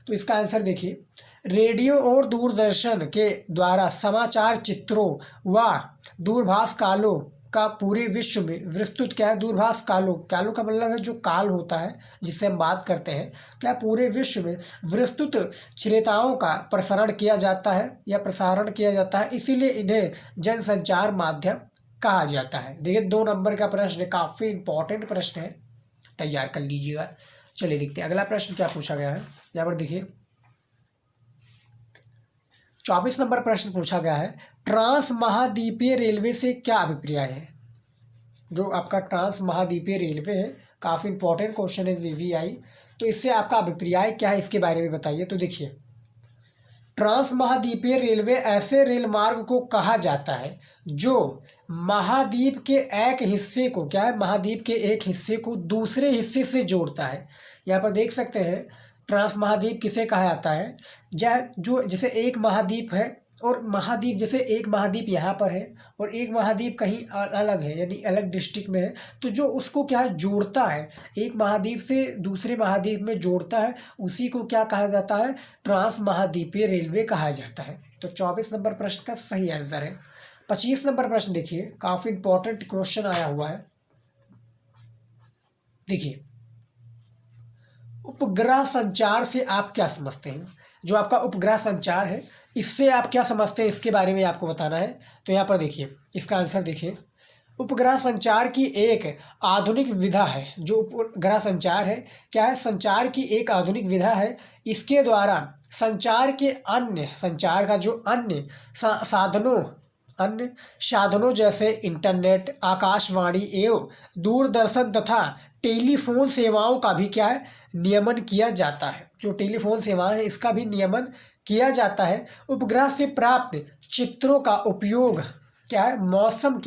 तो इसका आंसर देखिए, रेडियो और दूरदर्शन के द्वारा समाचार चित्रों व दूरभाष कालों का पूरे विश्व में विस्तृत क्या है, दूरभाष कालों, कालों का मतलब है जो काल होता है जिससे हम बात करते हैं, क्या पूरे विश्व में विस्तृत श्रोताओं का प्रसारण किया जाता है या प्रसारण किया जाता है, इसीलिए इन्हें जनसंचार माध्यम कहा जाता है। देखिए 2 नंबर का प्रश्न है, काफ़ी इंपॉर्टेंट प्रश्न है, तैयार कर लीजिएगा। चलिए देखते हैं अगला प्रश्न क्या पूछा गया है। यहाँ पर देखिए 24 नंबर प्रश्न पूछा गया है, ट्रांस महाद्वीपीय रेलवे से क्या अभिप्राय है। जो आपका ट्रांस महाद्वीपीय रेलवे है, काफ़ी इंपॉर्टेंट क्वेश्चन है VVI, तो इससे आपका अभिप्राय क्या है, इसके बारे में बताइए। तो देखिए, ट्रांस महाद्वीपीय रेलवे ऐसे रेल मार्ग को कहा जाता है जो महाद्वीप के एक हिस्से को, क्या है, महाद्वीप के एक हिस्से को दूसरे हिस्से से जोड़ता है। यहाँ पर देख सकते हैं ट्रांस महाद्वीप किसे कहा जाता है, जो जैसे एक महाद्वीप है, और महाद्वीप जैसे एक महाद्वीप यहाँ पर है और एक महाद्वीप कहीं अलग है, यानी अलग डिस्ट्रिक्ट में है, तो जो उसको क्या है, जोड़ता है, एक महाद्वीप से दूसरे महाद्वीप में जोड़ता है, उसी को क्या कहा जाता है, ट्रांस महाद्वीपीय रेलवे कहा जाता है। तो 24 नंबर प्रश्न का सही आंसर है। 25 नंबर प्रश्न देखिए, काफ़ी इंपॉर्टेंट क्वेश्चन आया हुआ है। देखिए, उपग्रह संचार से आप क्या समझते हैं। जो आपका उपग्रह संचार है, इससे आप क्या समझते हैं, इसके बारे में आपको बताना है। तो यहाँ पर देखिए, इसका आंसर देखिए, उपग्रह संचार की एक आधुनिक विधा है। जो उपग्रह संचार है, क्या है, संचार की एक आधुनिक विधा है। इसके द्वारा संचार का जो अन्य साधनों जैसे इंटरनेट, आकाशवाणी एवं दूरदर्शन तथा टेलीफोन सेवाओं का भी क्या है, नियमन किया जाता है। जो टेलीफोन सेवाएं है, इसका भी नियमन किया जाता है। उपग्रह से प्राप्त चित्रों का उपयोग क्या है, मौसम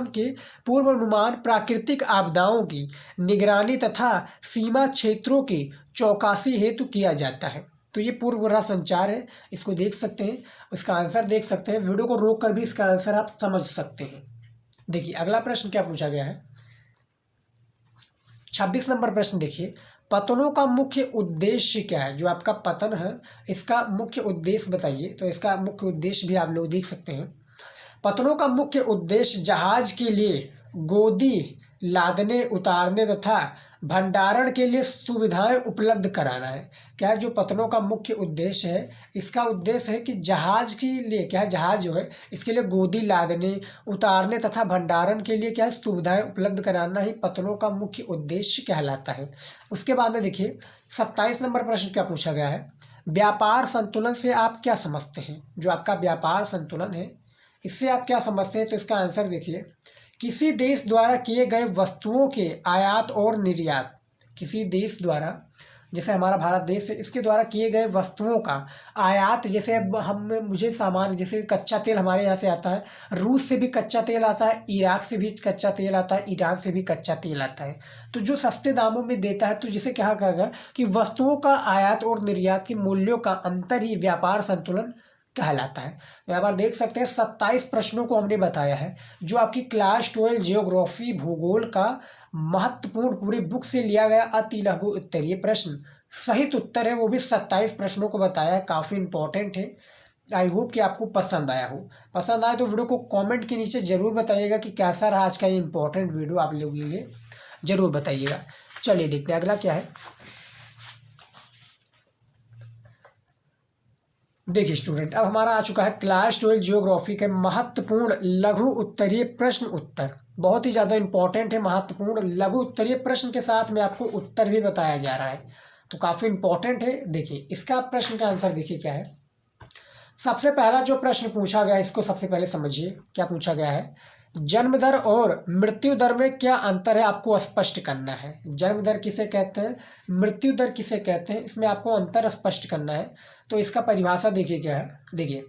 के पूर्वानुमान, प्राकृतिक आपदाओं की निगरानी तथा सीमा क्षेत्रों की चौकसी हेतु किया जाता है। तो ये पूर्वग्रह संचार है, इसको देख सकते हैं, इसका आंसर देख सकते हैं। वीडियो को रोक कर भी इसका आंसर आप समझ सकते हैं। देखिए अगला प्रश्न क्या पूछा गया है। 26 नंबर प्रश्न देखिए, पतनों का मुख्य उद्देश्य क्या है। जो आपका पतन है, इसका मुख्य उद्देश्य बताइए। तो इसका मुख्य उद्देश्य भी आप लोग देख सकते हैं। पतनों का मुख्य उद्देश्य जहाज के लिए गोदी लादने, उतारने तथा भंडारण के लिए सुविधाएं उपलब्ध कराना है। क्या है, जो पतनों का मुख्य उद्देश्य है, इसका उद्देश्य है कि जहाज के लिए क्या है, जहाज जो है इसके लिए गोदी लादने, उतारने तथा भंडारण के लिए क्या है, सुविधाएं उपलब्ध कराना ही पतनों का मुख्य उद्देश्य कहलाता है। उसके बाद में देखिए 27 नंबर प्रश्न क्या पूछा गया है, व्यापार संतुलन से आप क्या समझते हैं। जो आपका व्यापार संतुलन है, इससे आप क्या समझते हैं। तो इसका आंसर देखिए, किसी देश द्वारा किए गए वस्तुओं के आयात और निर्यात, किसी देश द्वारा, जैसे हमारा भारत देश है, इसके द्वारा किए गए वस्तुओं का आयात, जैसे मुझे सामान, जैसे कच्चा तेल हमारे यहाँ से आता है, रूस से भी कच्चा तेल आता है, इराक से भी कच्चा तेल आता है, ईरान से भी कच्चा तेल आता है। तो जो सस्ते दामों में देता है, तो जिसे क्या कहेगा कि वस्तुओं का आयात और निर्यात के मूल्यों का अंतर ही व्यापार संतुलन कहलाता है। यहाँ पर देख सकते हैं 27 प्रश्नों को हमने बताया है। जो आपकी क्लास 12 जियोग्राफी भूगोल का महत्वपूर्ण पूरी बुक से लिया गया अति लघु उत्तरीय प्रश्न सहित उत्तर है, वो भी 27 प्रश्नों को बताया है। काफ़ी इंपॉर्टेंट है। आई होप कि आपको पसंद आया हो। पसंद आए तो वीडियो को कमेंट के नीचे ज़रूर बताइएगा कि कैसा रहा आज का ये इंपॉर्टेंट वीडियो, आप लोगों के लिए ज़रूर बताइएगा। चलिए देखते हैं अगला क्या है। देखिए स्टूडेंट, अब हमारा आ चुका है क्लास 12 जियोग्राफी के महत्वपूर्ण लघु उत्तरीय प्रश्न उत्तर। बहुत ही ज़्यादा इंपॉर्टेंट है, महत्वपूर्ण लघु उत्तरीय प्रश्न के साथ में आपको उत्तर भी बताया जा रहा है, तो काफ़ी इंपॉर्टेंट है। देखिए इसका प्रश्न का आंसर देखिए क्या है। सबसे पहला जो प्रश्न पूछा गया है, इसको सबसे पहले समझिए क्या पूछा गया है। जन्म दर और मृत्यु दर में क्या अंतर है आपको स्पष्ट करना है। जन्म दर किसे कहते हैं, मृत्यु दर किसे कहते हैं, इसमें आपको अंतर स्पष्ट करना है। तो इसका परिभाषा देखिए क्या है। देखिए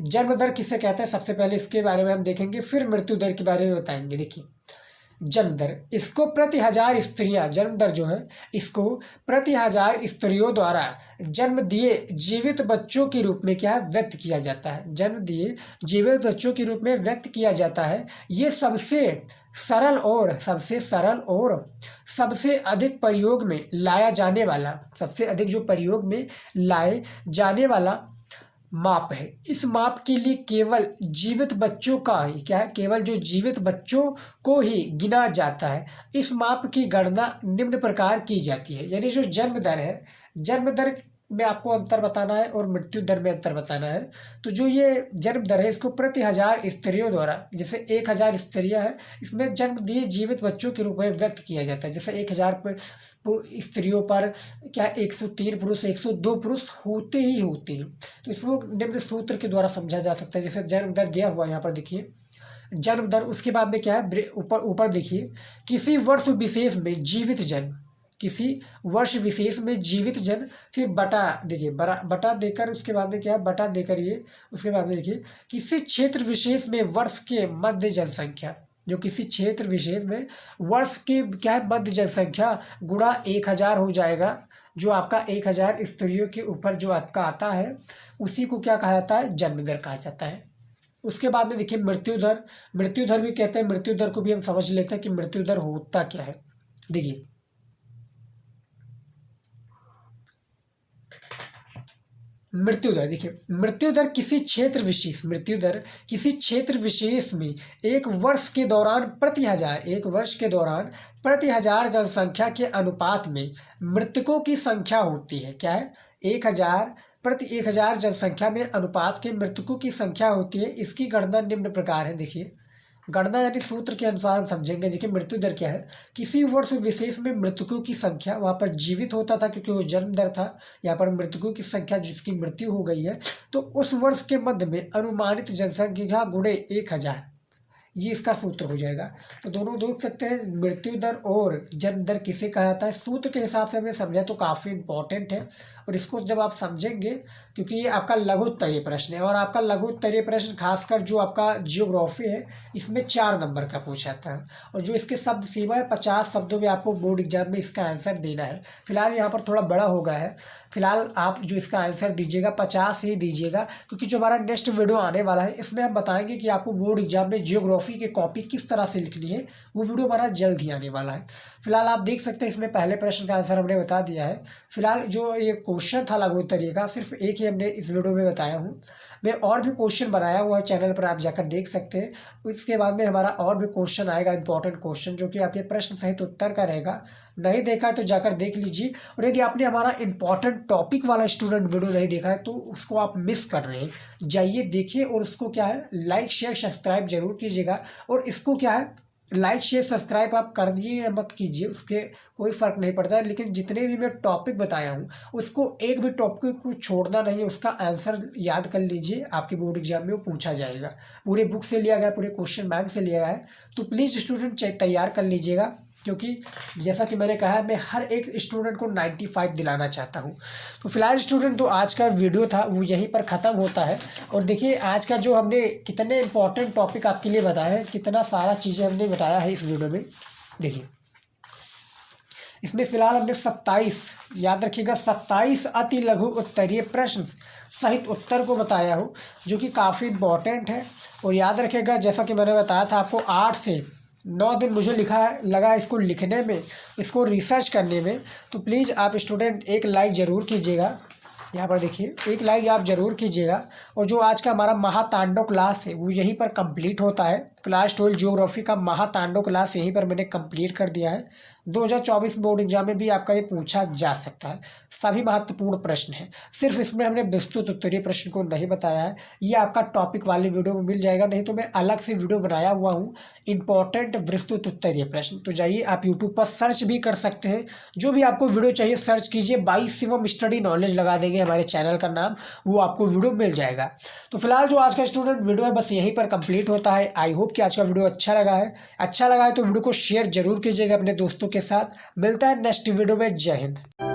जन्म दर किसे कहते हैं, सबसे पहले इसके बारे में हम देखेंगे, फिर मृत्यु दर के बारे में बताएंगे। देखिए जन्म दर, इसको प्रति हजार स्त्रियां, जन्म दर जो है इसको प्रति हजार स्त्रियों द्वारा जन्म दिए जीवित बच्चों के रूप में क्या है व्यक्त किया जाता है। जन्म दिए जीवित बच्चों के रूप में व्यक्त किया जाता है। ये सबसे सरल और सबसे अधिक प्रयोग में लाया जाने वाला, सबसे अधिक जो प्रयोग में लाए जाने वाला माप है। इस माप के लिए केवल जीवित बच्चों का ही क्या है, केवल जो जीवित बच्चों को ही गिना जाता है। इस माप की गणना निम्न प्रकार की जाती है। यानी जो जन्म दर है, जन्म दर में आपको अंतर बताना है और मृत्यु दर में अंतर बताना है। तो जो ये जन्म दर है इसको प्रति हजार स्त्रियों द्वारा, जैसे 1000 स्त्रियां हैं, इसमें जन्म दिए जीवित बच्चों के रूप में व्यक्त किया जाता है। जैसे 1000 स्त्रियों पर क्या 103 पुरुष 102 पुरुष होते हैं। तो इसको निम्न सूत्र के द्वारा समझा जा सकता है। जैसे जन्म दर दिया हुआ यहाँ पर देखिए जन्म दर, उसके बाद में क्या है ऊपर देखिए, किसी वर्ष विशेष में जीवित जन्म, किसी वर्ष विशेष में जीवित जन, फिर बटा देखिए बटा देकर, उसके बाद में क्या है बटा देकर ये, उसके बाद में देखिए किसी क्षेत्र विशेष में वर्ष के मध्य जनसंख्या, जो किसी क्षेत्र विशेष में वर्ष के क्या है मध्य जनसंख्या गुणा 1000 हो जाएगा। जो आपका 1000 स्त्रियों के ऊपर जो आपका आता है उसी को क्या कहा जाता है, जन्म दर कहा जाता है। उसके बाद में देखिए मृत्यु दर, मृत्यु दर भी कहते हैं। मृत्यु दर को भी हम समझ लेते हैं कि मृत्यु दर होता क्या है। देखिए मृत्यु दर, देखिए मृत्यु दर किसी क्षेत्र विशेष, मृत्यु दर किसी क्षेत्र विशेष में एक वर्ष के दौरान प्रति हजार जनसंख्या के अनुपात में मृतकों की संख्या होती है। क्या है, 1000 प्रति 1000 जनसंख्या में अनुपात के मृतकों की संख्या होती है। इसकी गणना निम्न प्रकार है। देखिए गणना यानी सूत्र के अनुसार हम समझेंगे। देखिए मृत्यु दर क्या है, किसी वर्ष विशेष में मृतकों की संख्या, वहाँ पर जीवित होता था क्योंकि वो जन्म दर था, यहाँ पर मृतकों की संख्या जिसकी मृत्यु हो गई है, तो उस वर्ष के मध्य में अनुमानित जनसंख्या गुणे 1000, ये इसका सूत्र हो जाएगा। तो दोनों देख सकते हैं मृत्यु दर और जन्म दर किसे कहा जाता है। सूत्र के हिसाब से हमें समझा तो काफ़ी इंपॉर्टेंट है, और इसको जब आप समझेंगे, क्योंकि ये आपका लघु उत्तरीय प्रश्न है, और आपका लघु उत्तरीय प्रश्न खासकर जो आपका जियोग्राफी है इसमें 4 नंबर का पूछा जाता है, और जो इसके शब्द सीमा है 50 शब्दों में आपको बोर्ड एग्जाम में इसका आंसर देना है। फिलहाल यहाँ पर थोड़ा बड़ा हो गया है, फिलहाल आप जो इसका आंसर दीजिएगा 50 ही दीजिएगा, क्योंकि जो हमारा नेक्स्ट वीडियो आने वाला है इसमें हम बताएंगे कि आपको बोर्ड एग्जाम में जियोग्राफी की कॉपी किस तरह से लिखनी है। वो वीडियो हमारा जल्द ही आने वाला है। फिलहाल आप देख सकते हैं इसमें पहले प्रश्न का आंसर हमने बता दिया है। फिलहाल जो ये क्वेश्चन था लघु उत्तरीय का, सिर्फ एक ही हमने इस वीडियो में बताया हूँ। मैं और भी क्वेश्चन बनाया हुआ है चैनल पर, आप जाकर देख सकते हैं। इसके बाद में हमारा और भी क्वेश्चन आएगा, इंपॉर्टेंट क्वेश्चन, जो कि आपके प्रश्न सहित उत्तर का रहेगा। नहीं देखा तो जाकर देख लीजिए, और यदि आपने हमारा इंपॉर्टेंट टॉपिक वाला स्टूडेंट वीडियो नहीं देखा है तो उसको आप मिस कर रहे हैं, जाइए देखिए, और उसको क्या है लाइक शेयर सब्सक्राइब जरूर कीजिएगा। और इसको क्या है लाइक शेयर सब्सक्राइब आप कर दीजिए या मत कीजिए, उसके कोई फ़र्क नहीं पड़ता है, लेकिन जितने भी मैं टॉपिक बताया हूँ उसको एक भी टॉपिक को छोड़ना नहीं है, उसका आंसर याद कर लीजिए। आपके बोर्ड एग्जाम में वो पूछा जाएगा, पूरे बुक से लिया गया, पूरे क्वेश्चन बैंक से लिया गया है। तो प्लीज़ स्टूडेंट तैयार कर लीजिएगा, क्योंकि जैसा कि मैंने कहा मैं हर एक स्टूडेंट को 95 दिलाना चाहता हूं। तो फिलहाल स्टूडेंट, तो आज का वीडियो था वो यहीं पर ख़त्म होता है। और देखिए आज का जो हमने कितने इंपॉर्टेंट टॉपिक आपके लिए बताया है, कितना सारा चीज़ें हमने बताया है इस वीडियो में। देखिए इसमें फ़िलहाल हमने 27, याद रखिएगा 27 अति लघु उत्तरीय प्रश्न सहित उत्तर को बताया हूँ, जो कि काफ़ी इंपॉर्टेंट है। और याद रखिएगा जैसा कि मैंने बताया था आपको 8 से 9 दिन मुझे लगा इसको लिखने में, इसको रिसर्च करने में। तो प्लीज़ आप स्टूडेंट एक लाइक ज़रूर कीजिएगा। यहाँ पर देखिए एक लाइक आप ज़रूर कीजिएगा। और जो आज का हमारा महातांडव क्लास है वो यहीं पर कंप्लीट होता है। क्लास 12 ज्योग्राफी का महातांडव क्लास यहीं पर मैंने कंप्लीट कर दिया है। 2024 बोर्ड एग्जाम में भी आपका ये पूछा जा सकता है, सभी महत्वपूर्ण प्रश्न हैं। सिर्फ इसमें हमने विस्तृत उत्तरीय प्रश्न को नहीं बताया है, ये आपका टॉपिक वाली वीडियो में मिल जाएगा। नहीं तो मैं अलग से वीडियो बनाया हुआ हूँ इंपॉर्टेंट विस्तृत उत्तरीय प्रश्न। तो जाइए आप यूट्यूब पर सर्च भी कर सकते हैं, जो भी आपको वीडियो चाहिए सर्च कीजिए, 22 शिवम स्टडी नॉलेज लगा देंगे हमारे चैनल का नाम, वो आपको वीडियो मिल जाएगा। तो फिलहाल जो आज का स्टूडेंट वीडियो है बस यहीं पर कंप्लीट होता है। आई होप कि आज का वीडियो अच्छा लगा है तो वीडियो को शेयर जरूर कीजिएगा अपने दोस्तों के साथ। मिलता है नेक्स्ट वीडियो में। जय हिंद।